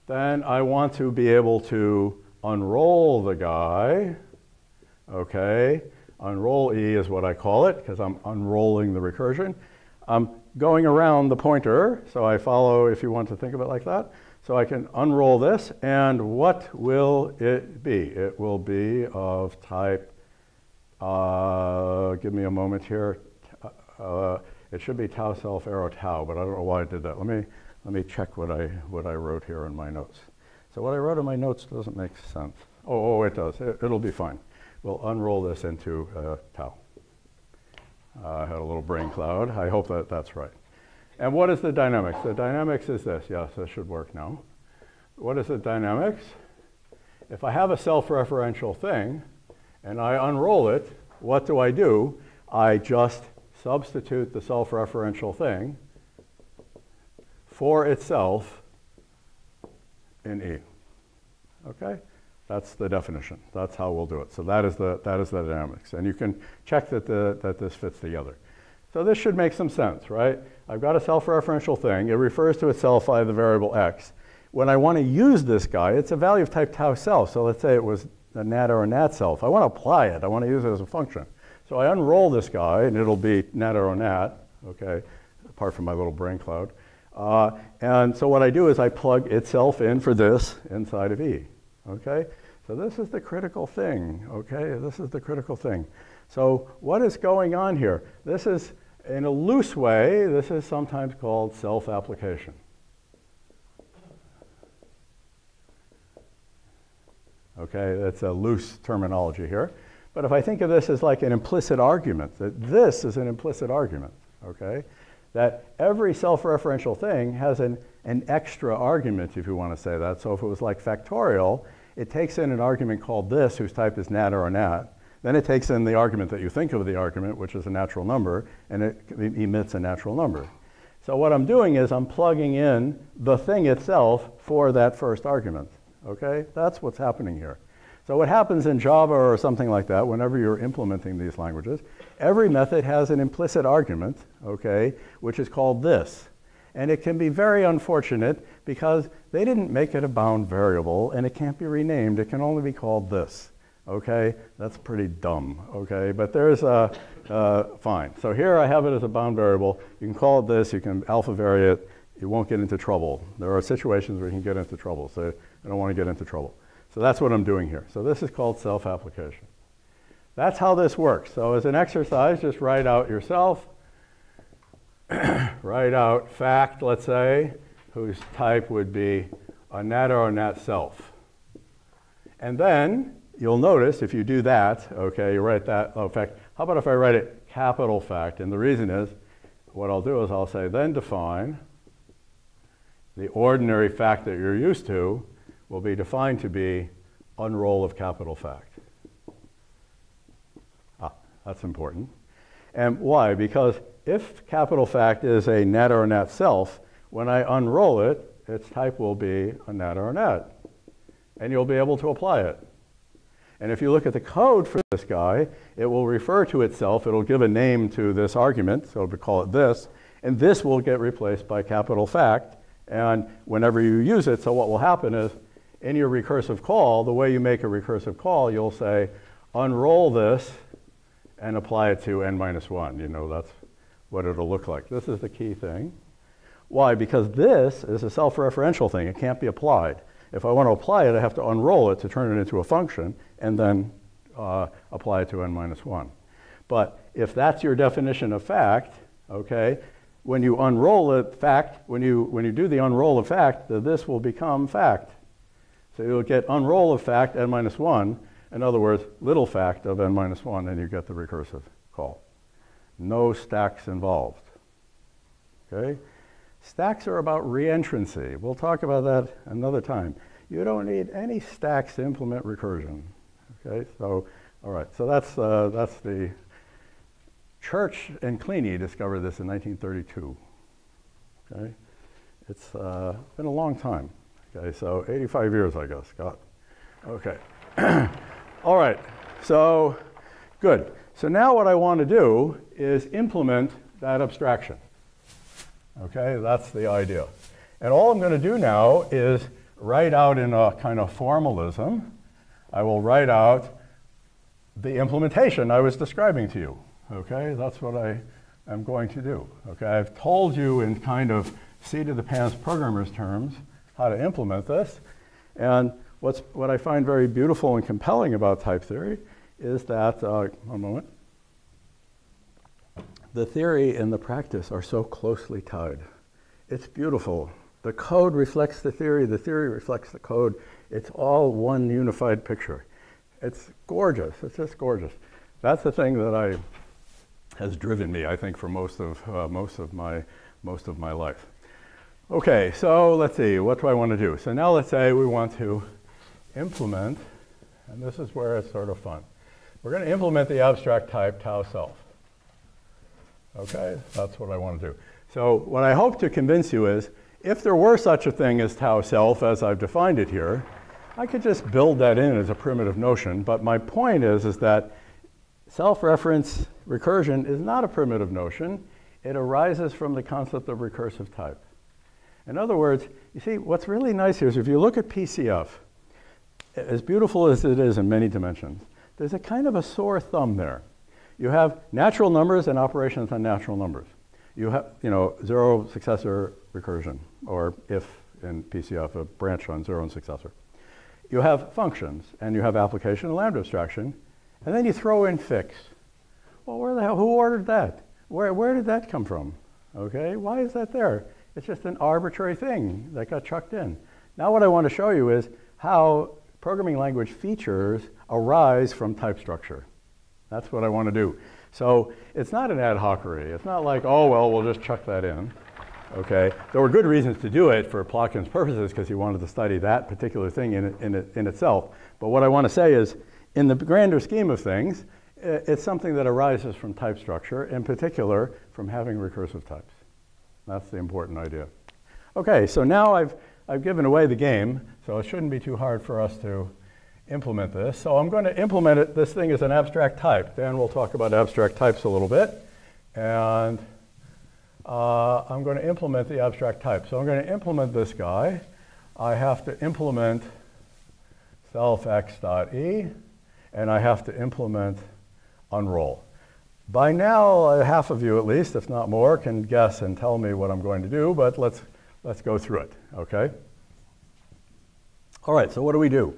then I want to be able to unroll the guy. Okay, unroll E is what I call it, because I'm unrolling the recursion. I'm going around the pointer, so I follow, if you want to think of it like that. So I can unroll this, and what will it be? It will be of type, give me a moment here. It should be Taoself arrow tau, but I don't know why I did that. Let me check what I wrote here in my notes. So what I wrote in my notes doesn't make sense. Oh, it does. It'll be fine. We'll unroll this into tau. I had a little brain cloud. I hope that that's right. And what is the dynamics? The dynamics is this. Yes, this should work now. What is the dynamics? If I have a self-referential thing and I unroll it, what do? I just substitute the self-referential thing for itself in E. Okay? That's the definition. That's how we'll do it. So that is the dynamics. And you can check that this fits together. So this should make some sense, right? I've got a self-referential thing. It refers to itself via the variable x. When I want to use this guy, it's a value of type Taoself. So let's say it was a nat or a nat self. I want to apply it. I want to use it as a function. So I unroll this guy, and it'll be nat or nat, okay, apart from my little brain cloud. And so what I do is I plug itself in for this inside of E, okay? So this is the critical thing, okay? This is the critical thing. So what is going on here? This is, in a loose way, this is sometimes called self-application. Okay, that's a loose terminology here. But if I think of this as like an implicit argument, that this is an implicit argument, okay? That every self-referential thing has an extra argument, if you want to say that. So if it was like factorial, it takes in an argument called this, whose type is nat or nat. Then it takes in the argument that you think of the argument, which is a natural number, and it emits a natural number. So what I'm doing is I'm plugging in the thing itself for that first argument, okay? That's what's happening here. So what happens in Java or something like that, whenever you're implementing these languages, every method has an implicit argument, okay, which is called this. And it can be very unfortunate because they didn't make it a bound variable, and it can't be renamed. It can only be called this. Okay, that's pretty dumb, okay? But there's a, fine. So here I have it as a bound variable. You can call it this, you can alpha vary it, you won't get into trouble. There are situations where you can get into trouble, so I don't want to get into trouble. So that's what I'm doing here. So this is called self-application. That's how this works. So as an exercise, just write out yourself, write out fact, let's say, whose type would be a nat or a nat self. And then you'll notice if you do that, okay, you write that, oh, fact. How about if I write it capital fact? And the reason is, what I'll do is I'll say, then define the ordinary fact that you're used to will be defined to be unroll of capital fact. That's important. And why? Because if capital fact is a nat or a nat self, when I unroll it, its type will be a nat or a nat. And you'll be able to apply it. And if you look at the code for this guy, it will refer to itself. It'll give a name to this argument, so we'll call it this. And this will get replaced by capital fact. And whenever you use it, so what will happen is, in your recursive call, the way you make a recursive call, you'll say, unroll this and apply it to n-1. You know, that's what it'll look like. This is the key thing. Why? Because this is a self-referential thing. It can't be applied. If I want to apply it, I have to unroll it to turn it into a function and then apply it to n-1. But if that's your definition of fact, okay, when you unroll it, fact, when you do the unroll of fact, this will become fact. So you'll get unroll of fact n minus 1. In other words, little fact of n minus 1, and you get the recursive call. No stacks involved. Okay? Stacks are about reentrancy. We'll talk about that another time. You don't need any stacks to implement recursion. Okay? So, all right. So that's the Church and Kleene discovered this in 1932. Okay? It's been a long time. Okay, so 85 years, I guess. God. Okay. All right. So, good. So now what I want to do is implement that abstraction. Okay, that's the idea. And all I'm going to do now is write out in a kind of formalism. I will write out the implementation I was describing to you. Okay, that's what I am going to do. Okay, I've told you in kind of seat of the pants programmer's terms how to implement this. And what I find very beautiful and compelling about type theory is that, one moment, the theory and the practice are so closely tied. It's beautiful. The code reflects the theory reflects the code. It's all one unified picture. It's gorgeous. It's just gorgeous. That's the thing that has driven me, I think, for most of my life. Okay, so let's see. What do I want to do? So now let's say we want to implement, and this is where it's sort of fun. We're going to implement the abstract type Taoself. Okay, that's what I want to do. So what I hope to convince you is, if there were such a thing as Taoself, as I've defined it here, I could just build that in as a primitive notion. But my point is that self-reference recursion is not a primitive notion. It arises from the concept of recursive type. In other words, you see, what's really nice here is if you look at PCF, as beautiful as it is in many dimensions, there's a kind of a sore thumb there. You have natural numbers and operations on natural numbers. You have, zero successor recursion, or if in PCF, a branch on zero and successor. You have functions, and you have application and lambda abstraction, and then you throw in fix. Well, where the hell, who ordered that? Where did that come from? Okay, why is that there? It's just an arbitrary thing that got chucked in. Now what I want to show you is how programming language features arise from type structure. That's what I want to do. So it's not an ad hocery. It's not like, oh, well, we'll just chuck that in. Okay, there were good reasons to do it for Plotkin's purposes because he wanted to study that particular thing in itself. But what I want to say is, in the grander scheme of things, it's something that arises from type structure, in particular from having recursive types. That's the important idea. Okay, so now I've given away the game, so it shouldn't be too hard for us to implement this. So I'm going to implement this thing as an abstract type. Then we'll talk about abstract types a little bit. And I'm going to implement the abstract type. So I'm going to implement this guy. I have to implement self_x.e, and I have to implement unroll. By now, half of you at least, if not more, can guess and tell me what I'm going to do, but let's go through it, okay? All right, so what do we do?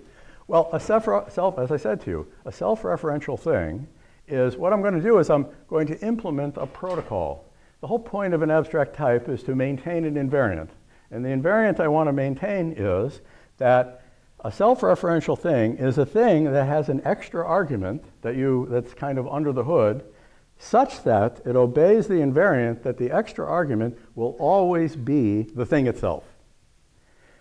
Well, as I said to you, a self-referential thing is what I'm going to do is I'm going to implement a protocol. The whole point of an abstract type is to maintain an invariant. And the invariant I want to maintain is that a self-referential thing is a thing that has an extra argument that's kind of under the hood, such that it obeys the invariant that the extra argument will always be the thing itself.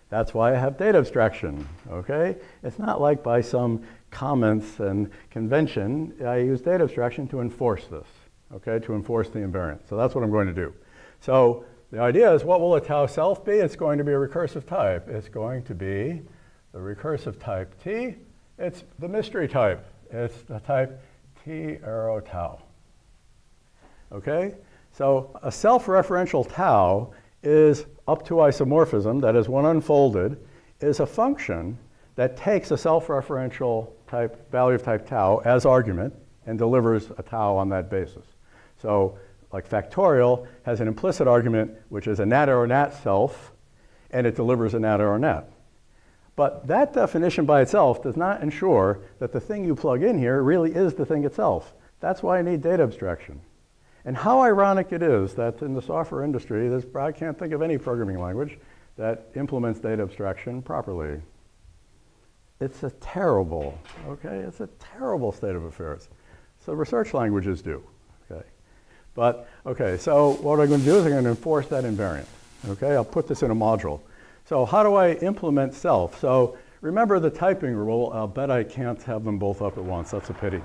That's why I have data abstraction, okay? It's not like by some comments and convention, I use data abstraction to enforce this, okay? To enforce the invariant. So that's what I'm going to do. So the idea is, what will a Taoself be? It's going to be a recursive type. It's going to be the recursive type T. It's the mystery type. It's the type T arrow tau. Okay? So a self-referential tau is up to isomorphism, that is, when unfolded, is a function that takes a self-referential type value of type tau as argument and delivers a tau on that basis. So like factorial has an implicit argument, which is a nat arrow nat self, and it delivers a nat arrow nat. But that definition by itself does not ensure that the thing you plug in here really is the thing itself. That's why I need data abstraction. And how ironic it is that in the software industry, I can't think of any programming language that implements data abstraction properly. it's a terrible, okay? It's a terrible state of affairs. So research languages do, okay? But, okay, so what I'm going to do is I'm going to enforce that invariant, okay? I'll put this in a module. So how do I implement self? So remember the typing rule. I'll bet I can't have them both up at once. That's a pity.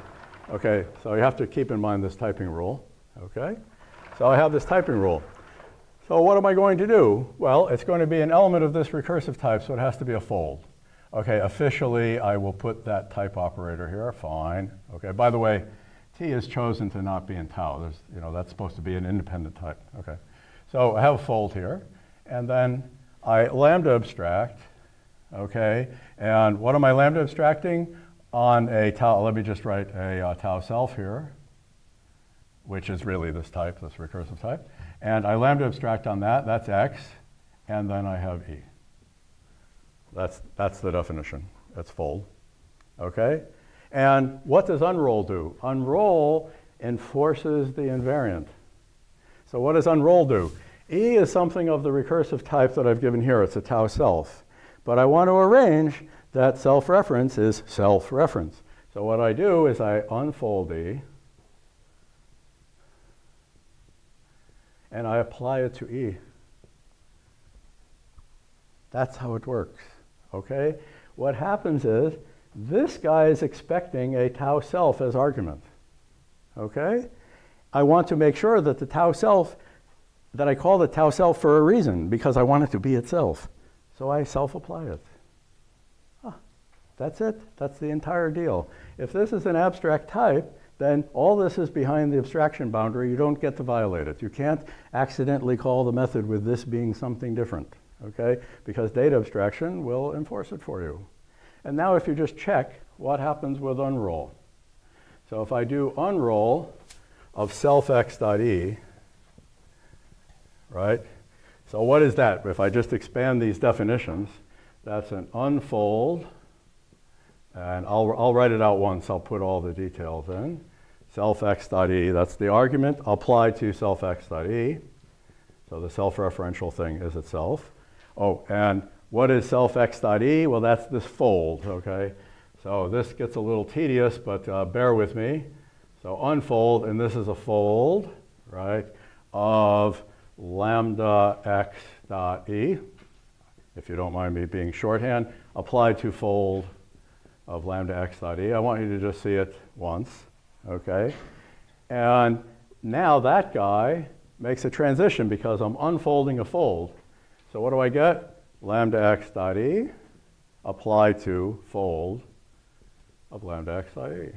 Okay, so you have to keep in mind this typing rule, okay? So I have this typing rule. So what am I going to do? Well, it's going to be an element of this recursive type, so it has to be a fold. Okay, officially, I will put that type operator here, fine. Okay, by the way, T is chosen to not be in tau. There's, you know, that's supposed to be an independent type, okay. So I have a fold here, and then I lambda abstract, okay, and what am I lambda abstracting? On a tau, let me just write a Taoself here, which is really this type, this recursive type. And I lambda abstract on that, that's X, and then I have E. That's the definition, that's fold, okay? And what does unroll do? Unroll enforces the invariant. So what does unroll do? E is something of the recursive type that I've given here, it's a Taoself. But I want to arrange that self-reference is self-reference. So what I do is I unfold E, and I apply it to E. That's how it works, okay? What happens is this guy is expecting a Taoself as argument, okay? I want to make sure that the Taoself, that I call the Taoself for a reason, because I want it to be itself. So I self-apply it. That's it. That's the entire deal. If this is an abstract type, then all this is behind the abstraction boundary. You don't get to violate it. You can't accidentally call the method with this being something different, okay? Because data abstraction will enforce it for you. And now if you just check what happens with unroll. So if I do unroll of self_x.e, right? So what is that? If I just expand these definitions, that's an unfold. And I'll write it out once. I'll put all the details in. Self_x.e, that's the argument applied to self_x.e. So the self-referential thing is itself. Oh, and what is self_x.e? Well, that's this fold, okay? So this gets a little tedious, but bear with me. So unfold, and this is a fold, right, of lambda x.e, if you don't mind me being shorthand, applied to fold of lambda x.e. I want you to just see it once, okay? And now that guy makes a transition because I'm unfolding a fold. So what do I get? Lambda x.e applied to fold of lambda x.e.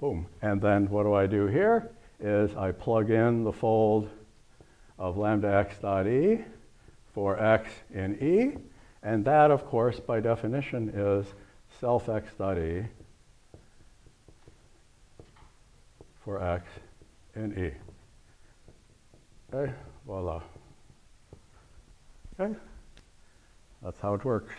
Boom. And then what do I do here? Is I plug in the fold of lambda x.e for x in E. And that, of course, by definition, is self_x.e for x in E. Okay, voila. Okay, that's how it works.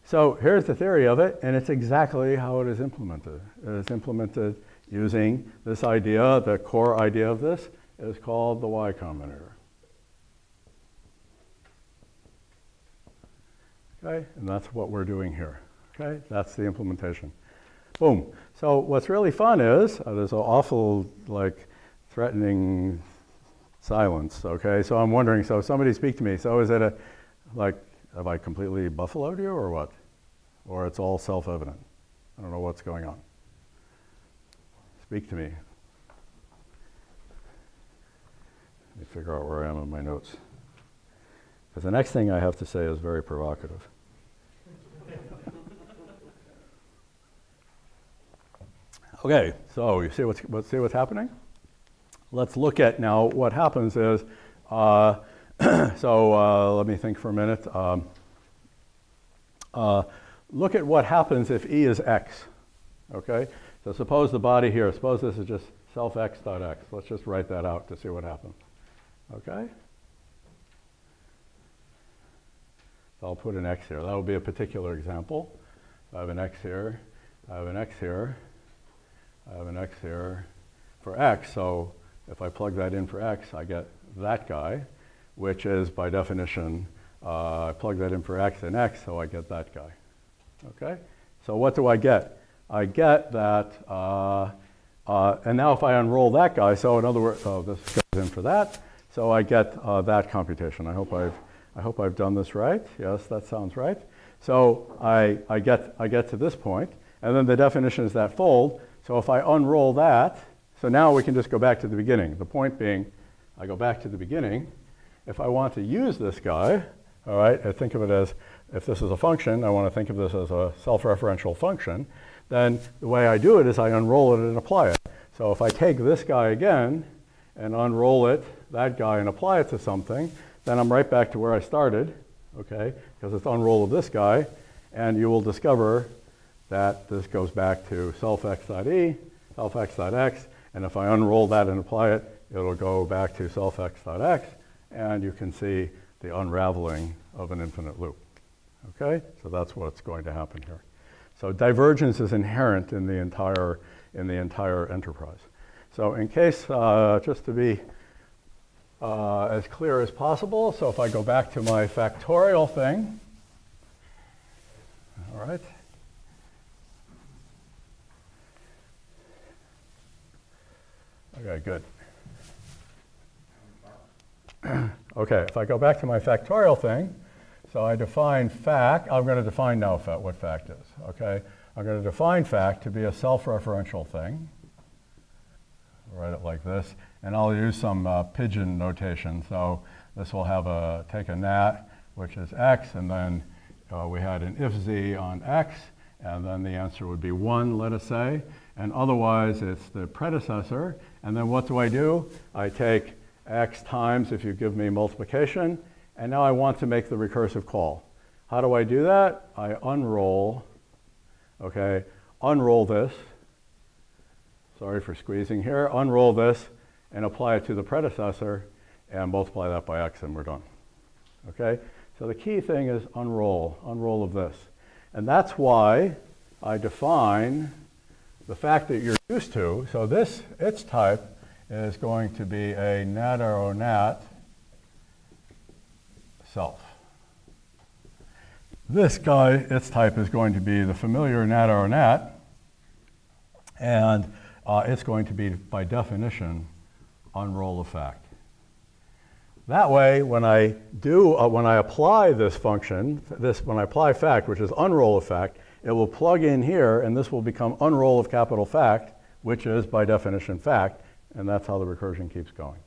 So here's the theory of it, and it's exactly how it is implemented. It is implemented using this idea, the core idea of this is called the Y combinator. Okay, and that's what we're doing here. Okay, that's the implementation. Boom. So what's really fun is there's an awful, like, threatening silence. Okay, so I'm wondering. So somebody speak to me. So is it have I completely buffaloed you or what? Or it's all self-evident? I don't know what's going on. Speak to me. Let me figure out where I am in my notes. Because the next thing I have to say is very provocative. Okay, so you see what's happening? Let's look at now what happens is, let me think for a minute. Look at what happens if E is X, okay? So suppose the body here, suppose this is just self_x.x. Let's just write that out to see what happens, okay? So I'll put an X here. That will be a particular example. I have an X here, I have an X here, I have an X here for X. So if I plug that in for X, I get that guy, which is by definition I plug that in for x and x, so I get that guy. Okay? So what do I get? I get that, and now if I unroll that guy, so in other words, so this goes in for that, so I get that computation. I hope I've done this right. Yes, that sounds right. So I get to this point, and then the definition is that fold. So if I unroll that, so now we can just go back to the beginning. The point being, I go back to the beginning. If I want to use this guy, all right, I think of it as, if this is a function, I want to think of this as a self-referential function, then the way I do it is I unroll it and apply it. So if I take this guy again and unroll it, that guy, and apply it to something, then I'm right back to where I started, okay, because it's unroll of this guy, and you will discover that this goes back to self-x.e, self-x.x, and if I unroll that and apply it, it'll go back to self-x.x, and you can see the unraveling of an infinite loop. Okay, so that's what's going to happen here. So divergence is inherent in the entire enterprise. So in case, just to be as clear as possible, so if I go back to my factorial thing, all right. Okay, good. Okay, if I go back to my factorial thing, so I define fact. I'm going to define now what fact is. Okay, I'm going to define fact to be a self-referential thing. I'll write it like this, and I'll use some pigeon notation. So this will have take a nat, which is x, and then we had an if z on x, and then the answer would be 1, let us say, and otherwise it's the predecessor. And then what do? I take x times, if you give me multiplication, and now I want to make the recursive call. How do I do that? I unroll, okay, unroll this. Sorry for squeezing here. Unroll this and apply it to the predecessor and multiply that by x, and we're done. Okay? So the key thing is unroll of this. And that's why I define the fact that you're used to. So this, its type, is going to be a nat arrow nat self. This guy, its type, is going to be the familiar nat arrow nat, and it's going to be, by definition, unroll of fact. That way, when I apply this function, when I apply fact, which is unroll of fact, it will plug in here, and this will become unroll of capital fact, which is, by definition, fact, and that's how the recursion keeps going.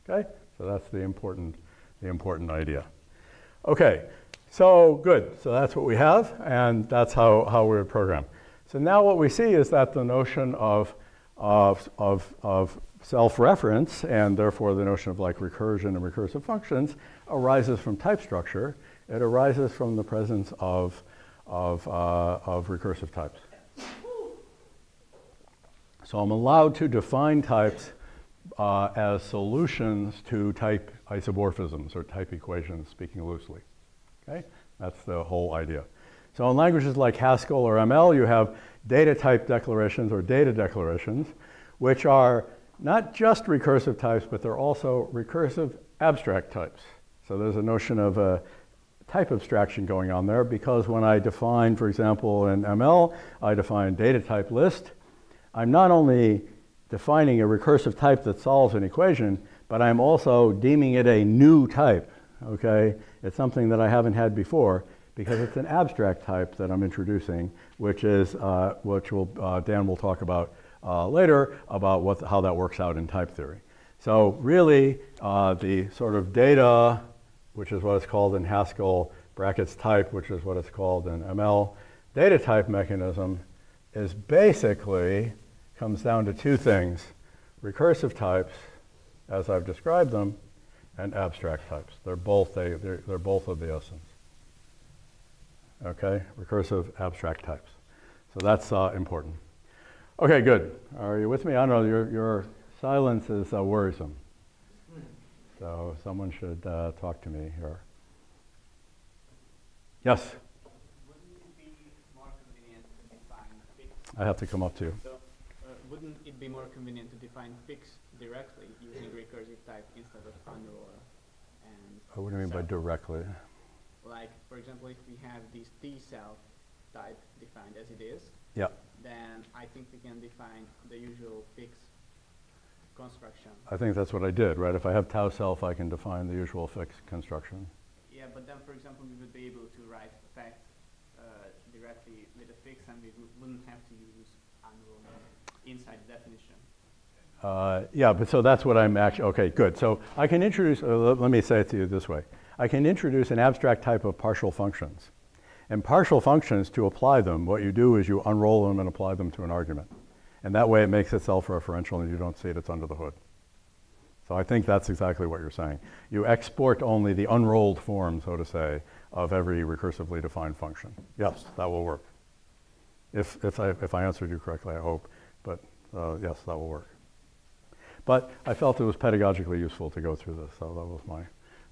Okay? So that's the important idea. Okay, so good. So that's what we have, and that's how we would program. So now what we see is that the notion of self-reference, and therefore the notion of like recursion and recursive functions, arises from type structure. It arises from the presence of recursive types. So I'm allowed to define types as solutions to type isomorphisms or type equations, speaking loosely. Okay? That's the whole idea. So in languages like Haskell or ML, you have data type declarations or data declarations, which are not just recursive types, but they're also recursive abstract types. So there's a notion of a type abstraction going on there, because when I define, for example, in ML, I define data type list, I'm not only defining a recursive type that solves an equation, but I'm also deeming it a new type, okay? It's something that I haven't had before, because it's an abstract type that I'm introducing, which Dan will talk about later, about how that works out in type theory. So really, the sort of data, which is what it's called in Haskell, brackets type, which is what it's called in ML, data type mechanism is basically, comes down to two things: recursive types, as I've described them, and abstract types. They're both of the essence. Okay, recursive abstract types. So that's important. Okay, good. Are you with me? I don't know, your silence is worrisome. So someone should talk to me here. Yes? Wouldn't it be more convenient to define fixed? I have to come up to you. So wouldn't it be more convenient to define fixed directly using recursive type instead of unroll? And What do you mean by directly? like, for example, if we have this Taoself type defined as it is, Yeah. then I think we can define the usual fixed construction. I think that's what I did, right? If I have Taoself, I can define the usual fixed construction. Yeah, but then, for example, we would be able to write fact directly with a fix, and we wouldn't have to use Unroll inside the definition. Yeah, but so that's what I'm actually, okay, good. So I can introduce, let me say it to you this way. I can introduce an abstract type of partial functions. And partial functions, to apply them, what you do is you unroll them and apply them to an argument. And that way it makes it self-referential and you don't see it, it's under the hood. So I think that's exactly what you're saying. You export only the unrolled form, so to say, of every recursively defined function. Yes, that will work. If I answered you correctly, I hope. But yes, that will work. But I felt it was pedagogically useful to go through this, so that was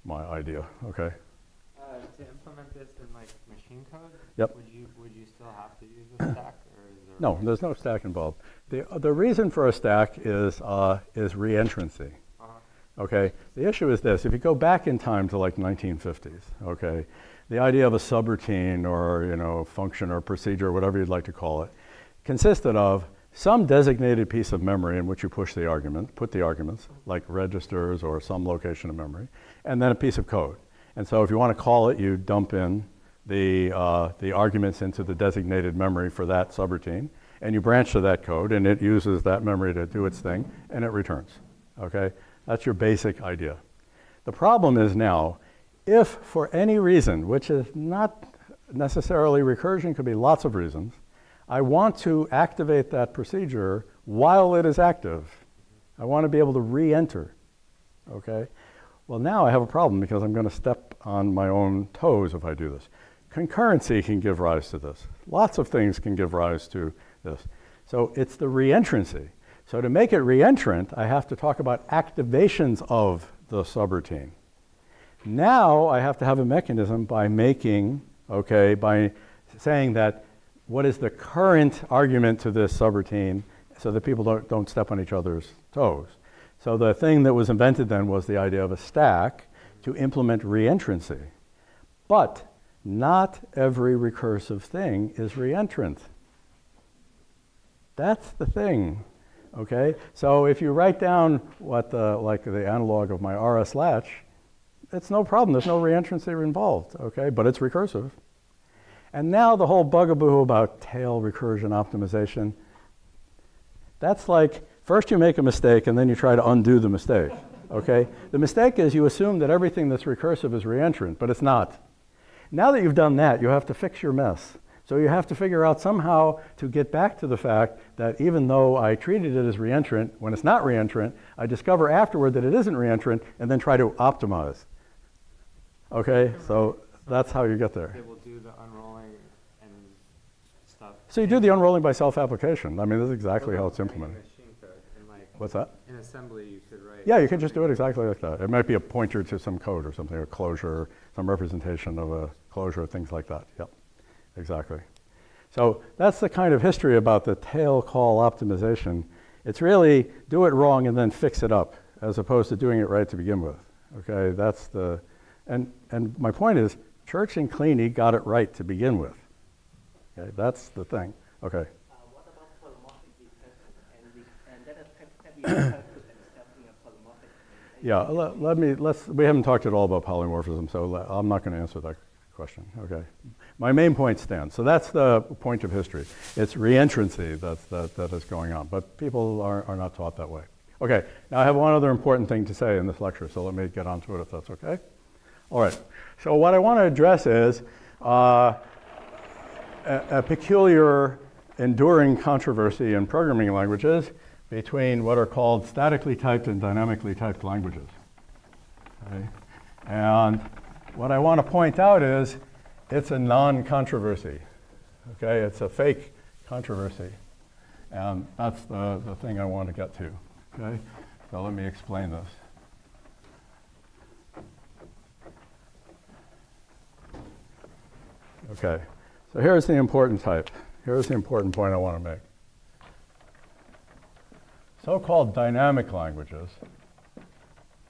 my idea. Okay. To implement this in like machine code, Yep. would you still have to use a stack, or is there? No, there's no stack involved. The reason for a stack is reentrancy. Okay. The issue is this: if you go back in time to like 1950s, okay, the idea of a subroutine or function or procedure, whatever you'd like to call it, consisted of some designated piece of memory in which you put the arguments, like registers or some location of memory, and then a piece of code. And so if you want to call it, you dump in the arguments into the designated memory for that subroutine, and you branch to that code, and it uses that memory to do its thing, and it returns. Okay? That's your basic idea. The problem is now, if for any reason, which is not necessarily recursion, could be lots of reasons, I want to activate that procedure while it is active. I want to be able to re-enter. Okay? Well, now I have a problem because I'm going to step on my own toes if I do this. Concurrency can give rise to this. Lots of things can give rise to this. So it's the reentrancy. So to make it reentrant, I have to talk about activations of the subroutine. Now I have to have a mechanism by by saying that what is the current argument to this subroutine so that people don't step on each other's toes. So the thing that was invented then was the idea of a stack to implement reentrancy. But not every recursive thing is reentrant. That's the thing, okay? So if you write down what the analog of my RS latch, it's no problem. There's no reentrancy involved, okay? But it's recursive. And now the whole bugaboo about tail recursion optimization, that's like, first you make a mistake and then you try to undo the mistake, okay? The mistake is you assume that everything that's recursive is reentrant, but it's not. Now that you've done that, you have to fix your mess. So you have to figure out somehow to get back to the fact that even though I treated it as reentrant, when it's not reentrant, I discover afterward that it isn't reentrant and then try to optimize. Okay, so that's how you get there. They will do the unrolling and stuff. So you do the unrolling by self-application. I mean, this is exactly how it's implemented. What's that? In assembly, you could write. Yeah, you could just do it exactly like that. It might be a pointer to some code or something, a closure, some representation of a closure, things like that. Yep, exactly. So that's the kind of history about the tail call optimization. It's really do it wrong and then fix it up, as opposed to doing it right to begin with. Okay, that's the, and my point is, Church and Kleene got it right to begin with. Okay, that's the thing. Okay. What about polymorphic recursion? And that can be recursive and stepping a polymorphic. Yeah, we haven't talked at all about polymorphism, so I'm not going to answer that question. Okay. My main point stands. So that's the point of history. It's reentrancy that is going on, but people are not taught that way. Okay, now I have one other important thing to say in this lecture, so let me get onto it if that's okay. All right, so what I want to address is a peculiar enduring controversy in programming languages between what are called statically typed and dynamically typed languages. Okay? And what I want to point out is it's a non-controversy. Okay? It's a fake controversy. And that's the thing I want to get to. Okay? So let me explain this. Okay, so here's the important type. Here's the important point I want to make. So-called dynamic languages,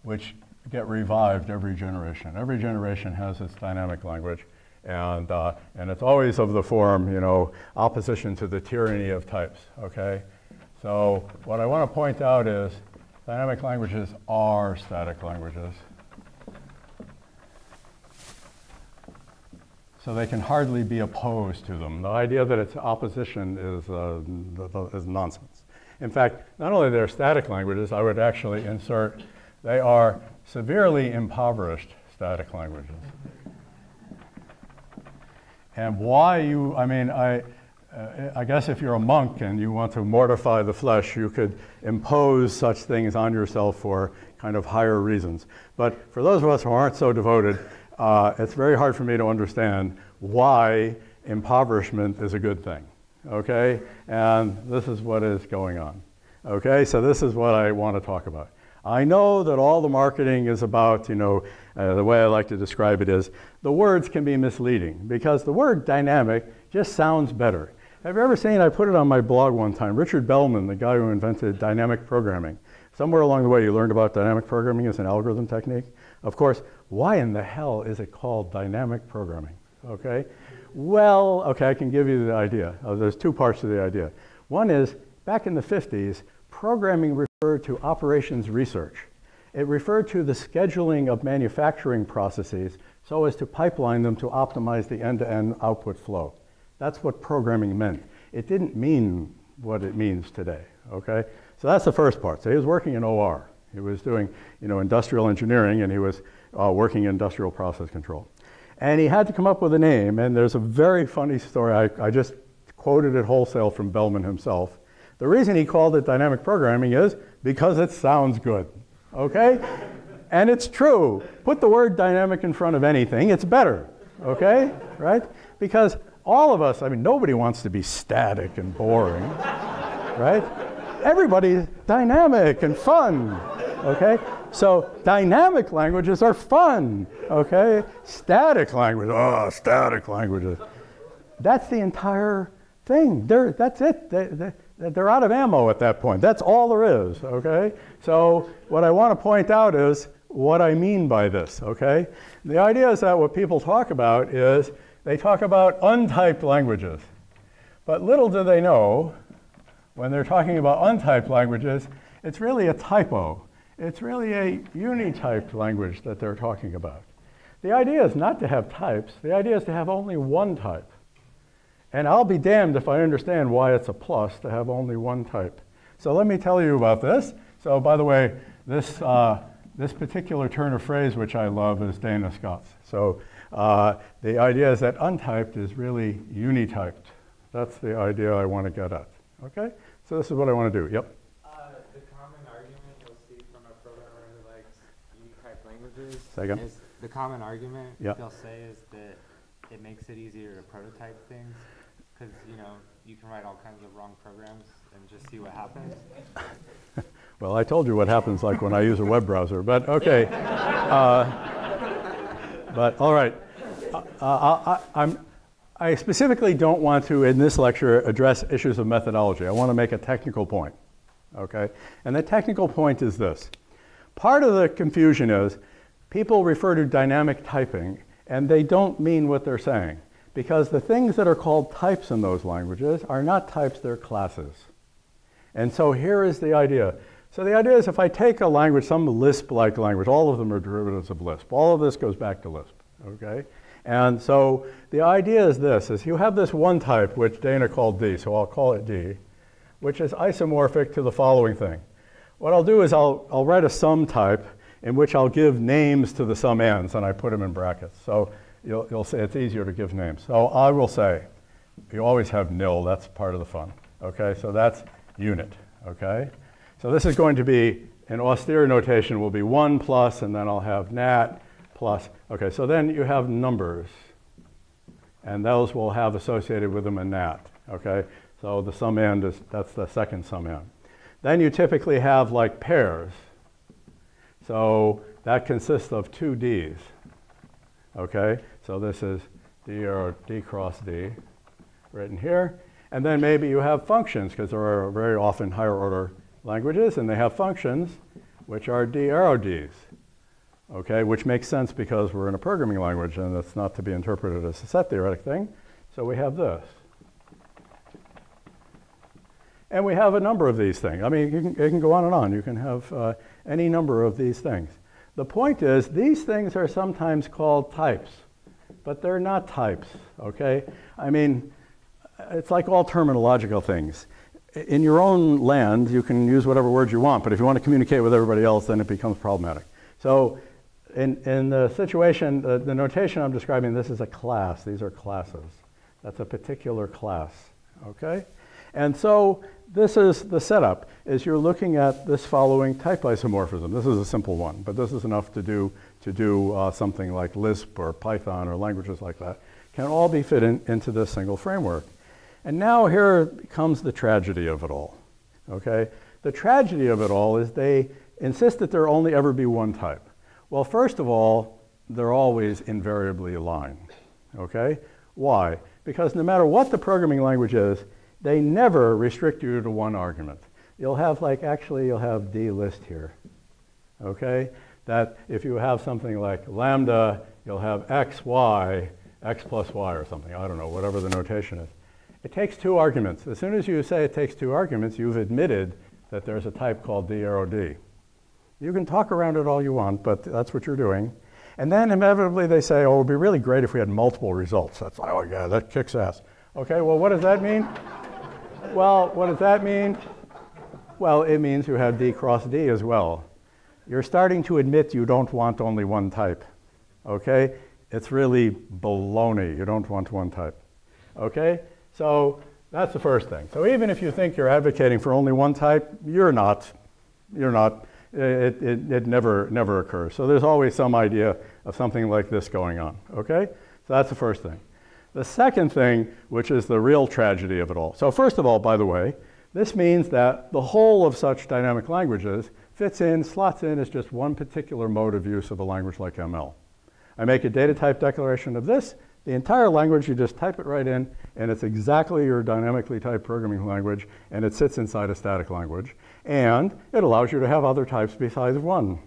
which get revived every generation. Every generation has its dynamic language, and it's always of the form, you know, opposition to the tyranny of types, okay? So what I want to point out is dynamic languages are static languages. So they can hardly be opposed to them. The idea that it's opposition is nonsense. In fact, not only they're static languages, I would actually insert, they are severely impoverished static languages. And why you, I mean, I guess if you're a monk and you want to mortify the flesh, you could impose such things on yourself for kind of higher reasons. But for those of us who aren't so devoted, it's very hard for me to understand why impoverishment is a good thing, okay? And this is what is going on, okay? So this is what I want to talk about. I know that all the marketing is about, you know, the way I like to describe it is the words can be misleading because the word dynamic just sounds better. Have you ever seen, I put it on my blog one time, Richard Bellman, the guy who invented dynamic programming. Somewhere along the way you learned about dynamic programming as an algorithm technique. Of course, why in the hell is it called dynamic programming, okay? Well, okay, I can give you the idea. There's two parts to the idea. One is, back in the 50s, programming referred to operations research. It referred to the scheduling of manufacturing processes so as to pipeline them to optimize the end-to-end output flow. That's what programming meant. It didn't mean what it means today, okay? So that's the first part. So he was working in OR. He was doing, you know, industrial engineering, and he was working in industrial process control. And he had to come up with a name, and there's a very funny story. I just quoted it wholesale from Bellman himself. The reason he called it dynamic programming is because it sounds good, okay? And it's true. Put the word dynamic in front of anything, it's better, okay? Right? Because all of us, I mean, nobody wants to be static and boring, right? Everybody's dynamic and fun, okay? So dynamic languages are fun, okay? Static language, oh, static languages. That's the entire thing. That's it. They're out of ammo at that point. That's all there is, okay? So what I want to point out is what I mean by this, okay? The idea is that what people talk about is they talk about untyped languages. But little do they know, when they're talking about untyped languages, it's really a typo. It's really a unityped language that they're talking about. The idea is not to have types. The idea is to have only one type. And I'll be damned if I understand why it's a plus to have only one type. So let me tell you about this. So by the way, this particular turn of phrase, which I love, is Dana Scott's. So the idea is that untyped is really unityped. That's the idea I want to get at. Okay? So this is what I want to do. Yep. The common argument you'll see from a programmer who likes unitype languages is the common argument yep. they'll say is that it makes it easier to prototype things because, you know, you can write all kinds of wrong programs and just see what happens. Well, I told you what happens like when I use a web browser, but okay. But all right. I specifically don't want to, in this lecture, address issues of methodology. I want to make a technical point, okay? And the technical point is this. Part of the confusion is people refer to dynamic typing, and they don't mean what they're saying, because the things that are called types in those languages are not types, they're classes. And so here is the idea. So the idea is if I take a language, some Lisp-like language, all of them are derivatives of Lisp. All of this goes back to Lisp, okay? And so the idea is this, is you have this one type, which Dana called D, so I'll call it D, which is isomorphic to the following thing. What I'll do is I'll write a sum type in which I'll give names to the sum ends, and I put them in brackets. So you'll say it's easier to give names. So I will say, you always have nil, that's part of the fun. Okay, so that's unit, okay? So this is going to be, in austere notation, will be 1 plus, and then I'll have nat plus. Okay, so then you have numbers, and those will have associated with them a nat, okay? So the sum end that's the second sum end. Then you typically have like pairs. So that consists of two Ds, okay? So this is D or D cross D written here. And then maybe you have functions, because there are very often higher order languages, and they have functions which are D arrow Ds. okay, which makes sense because we're in a programming language and it's not to be interpreted as a set theoretic thing. So we have this. And we have a number of these things. I mean, it can go on and on. You can have any number of these things. The point is, these things are sometimes called types, but they're not types, okay? I mean, it's like all terminological things. In your own land, you can use whatever words you want, but if you want to communicate with everybody else, then it becomes problematic. So in the situation, the notation I'm describing, this is a class. These are classes. That's a particular class, okay? And so this is the setup, is you're looking at this following type isomorphism. This is a simple one, but this is enough to do something like Lisp or Python or languages like that. Can all be fit into this single framework. And now here comes the tragedy of it all, okay? The tragedy of it all is they insist that there only ever be one type. Well, first of all, they're always invariably aligned, okay? Why? Because no matter what the programming language is, they never restrict you to one argument. You'll have you'll have D list here, okay? That if you have something like lambda, you'll have x, y, x plus y or something. I don't know, whatever the notation is. It takes two arguments. As soon as you say it takes two arguments, you've admitted that there's a type called D arrow D. You can talk around it all you want, but that's what you're doing. And then inevitably they say, oh, it would be really great if we had multiple results. That's like, oh yeah, that kicks ass. Okay, well, what does that mean? Well, what does that mean? Well, it means you have D cross D as well. You're starting to admit you don't want only one type, okay? It's really baloney. You don't want one type, okay? So that's the first thing. So even if you think you're advocating for only one type, you're not. You're not. It never occurs. So there's always some idea of something like this going on, okay? So that's the first thing. The second thing, which is the real tragedy of it all. So first of all, by the way, this means that the whole of such dynamic languages fits in, slots in as just one particular mode of use of a language like ML. I make a data type declaration of this. The entire language, you just type it right in, and it's exactly your dynamically typed programming language, and it sits inside a static language. And it allows you to have other types besides one,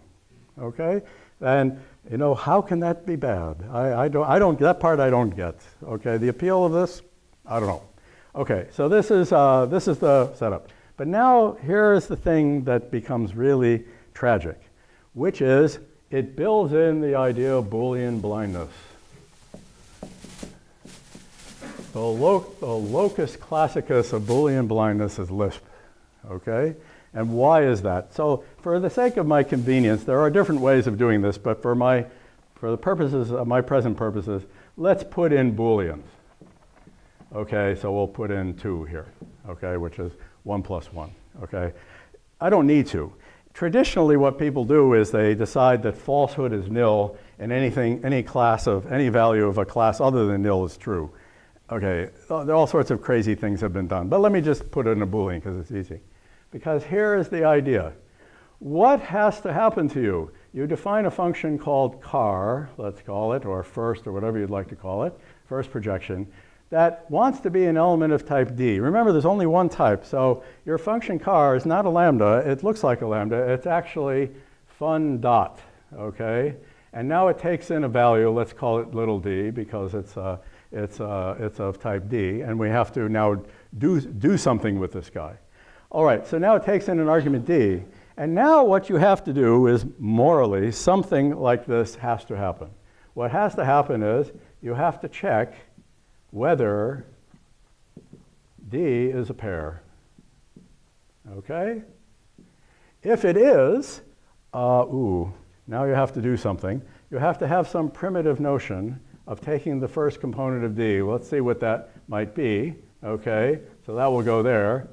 okay? And you know, how can that be bad? I don't, that part I don't get, okay? The appeal of this, I don't know. Okay, so this is the setup. But now here's the thing that becomes really tragic, which is it builds in the idea of Boolean blindness. The locus classicus of Boolean blindness is Lisp, okay? And why is that? So for the sake of my convenience, there are different ways of doing this, but for the purposes of my present purposes, let's put in Booleans. Okay, so we'll put in 2 here, okay, which is 1 plus 1, okay? I don't need to. Traditionally, what people do is they decide that falsehood is nil and any value of a class other than nil is true. Okay, all sorts of crazy things have been done, but let me just put it in a Boolean because it's easy. Because here is the idea. What has to happen to you? You define a function called car, let's call it, or first, or whatever you'd like to call it, first projection, that wants to be an element of type D. Remember, there's only one type, so your function car is not a lambda. It looks like a lambda. It's actually fun dot, okay? And now it takes in a value, let's call it little d, because it's of type D, and we have to now do something with this guy. All right, so now it takes in an argument D, and now what you have to do is, morally, something like this has to happen. What has to happen is you have to check whether D is a pair, okay? If it is, now you have to do something. You have to have some primitive notion of taking the first component of D. Let's see what that might be, okay? So that will go there.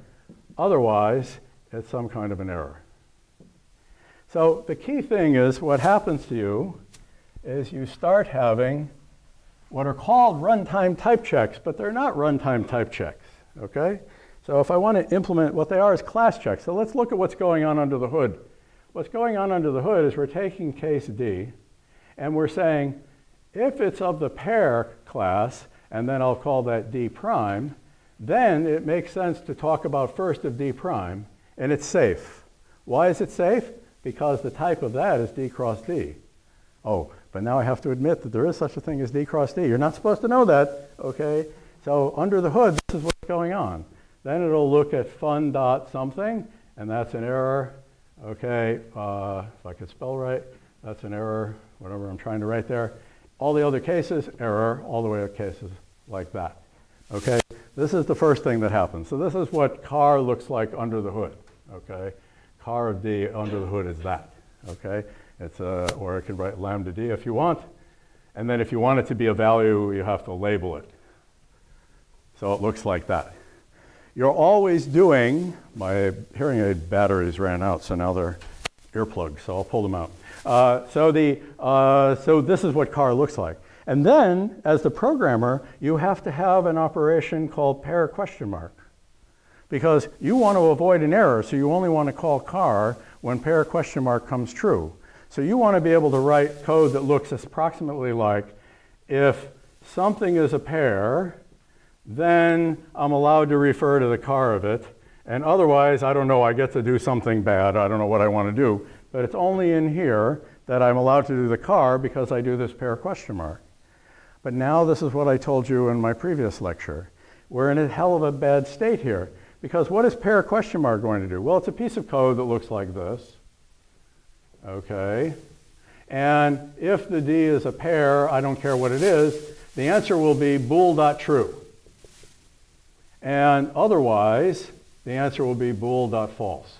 Otherwise, it's some kind of an error. So the key thing is what happens to you is you start having what are called runtime type checks, but they're not runtime type checks, okay? So if I want to implement, what they are is class checks. So let's look at what's going on under the hood. What's going on under the hood is we're taking case D, and we're saying, if it's of the pair class, and then I'll call that D prime, then it makes sense to talk about first of D prime, and it's safe. Why is it safe? Because the type of that is D cross D. Oh, but now I have to admit that there is such a thing as D cross D. You're not supposed to know that, okay? So under the hood, this is what's going on. Then it'll look at fun dot something, and that's an error. Okay, if I could spell right, that's an error, whatever I'm trying to write there. All the other cases, error, all the way to cases like that. Okay, this is the first thing that happens. So this is what car looks like under the hood. Okay, car of D under the hood is that. Okay, it's or I could write lambda D if you want. And then if you want it to be a value, you have to label it. So it looks like that. You're always doing, my hearing aid batteries ran out, so now they're earplugged, so I'll pull them out. So this is what car looks like. And then, as the programmer, you have to have an operation called pair question mark. Because you want to avoid an error, so you only want to call car when pair question mark comes true. So you want to be able to write code that looks approximately like, if something is a pair, then I'm allowed to refer to the car of it. And otherwise, I don't know, I get to do something bad. I don't know what I want to do. But it's only in here that I'm allowed to do the car because I do this pair question mark. But now this is what I told you in my previous lecture. We're in a hell of a bad state here. Because what is pair question mark going to do? Well, it's a piece of code that looks like this. Okay. And if the D is a pair, I don't care what it is, the answer will be bool.true. And otherwise, the answer will be bool.false.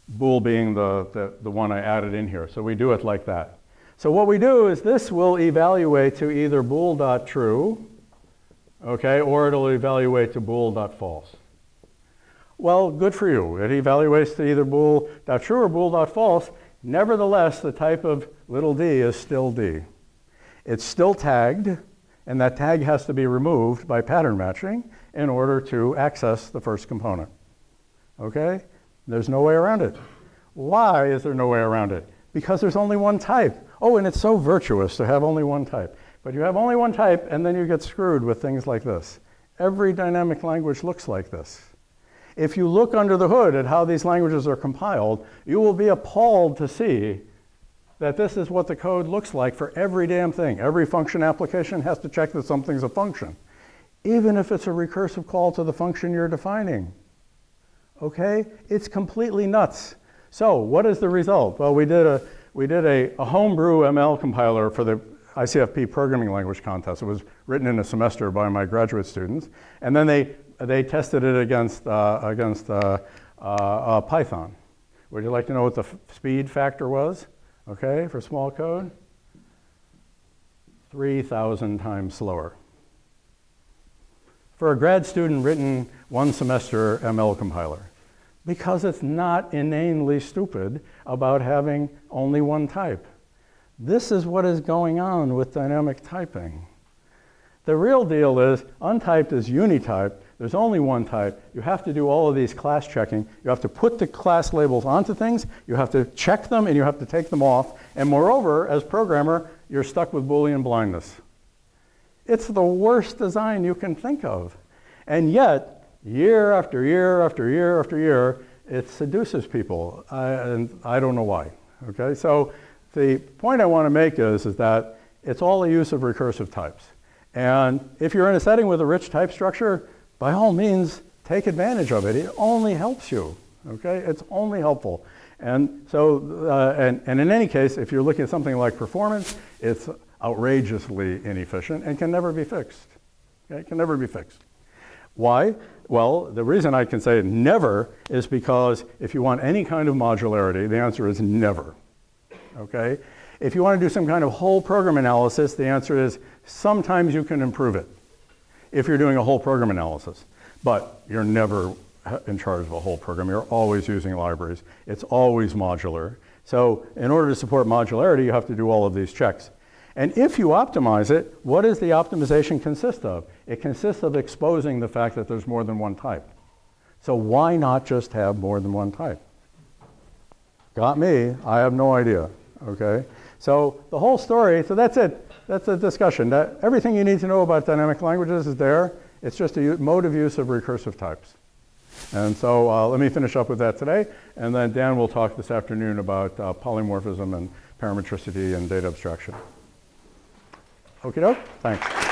Bool being the one I added in here. So we do it like that. So what we do is this will evaluate to either bool.true, okay, or it'll evaluate to bool.false. Well, good for you. It evaluates to either bool.true or bool.false. Nevertheless, the type of little d is still D. It's still tagged, and that tag has to be removed by pattern matching in order to access the first component. Okay? There's no way around it. Why is there no way around it? Because there's only one type. Oh, and it's so virtuous to have only one type. But you have only one type, and then you get screwed with things like this. Every dynamic language looks like this. If you look under the hood at how these languages are compiled, you will be appalled to see that this is what the code looks like for every damn thing. Every function application has to check that something's a function, even if it's a recursive call to the function you're defining. Okay? It's completely nuts. So what is the result? Well, we did a homebrew ML compiler for the ICFP programming language contest. It was written in a semester by my graduate students. And then they tested it against Python. Would you like to know what the speed factor was? Okay, for small code? 3,000 times slower. For a grad student written one semester ML compiler. Because it's not inanely stupid about having only one type. This is what is going on with dynamic typing. The real deal is untyped is unitype. There's only one type. You have to do all of these class checking. You have to put the class labels onto things. You have to check them, and you have to take them off. And moreover, as programmer, you're stuck with Boolean blindness. It's the worst design you can think of. And yet, year after year after year after year, it seduces people. And I don't know why. Okay? So the point I want to make is that it's all a use of recursive types. And if you're in a setting with a rich type structure, by all means, take advantage of it. It only helps you, okay? It's only helpful. And so, and in any case, if you're looking at something like performance, it's outrageously inefficient and can never be fixed, okay? It can never be fixed. Why? Well, the reason I can say never is because if you want any kind of modularity, the answer is never, okay? If you want to do some kind of whole program analysis, the answer is sometimes you can improve it if you're doing a whole program analysis. But you're never in charge of a whole program. You're always using libraries. It's always modular. So in order to support modularity, you have to do all of these checks. And if you optimize it, what does the optimization consist of? It consists of exposing the fact that there's more than one type. So why not just have more than one type? Got me? I have no idea, okay? So the whole story, so that's it. That's a discussion. Everything you need to know about dynamic languages is there. It's just a mode of use of recursive types. And so let me finish up with that today, and then Dan will talk this afternoon about polymorphism and parametricity and data abstraction. Okie doke, thanks.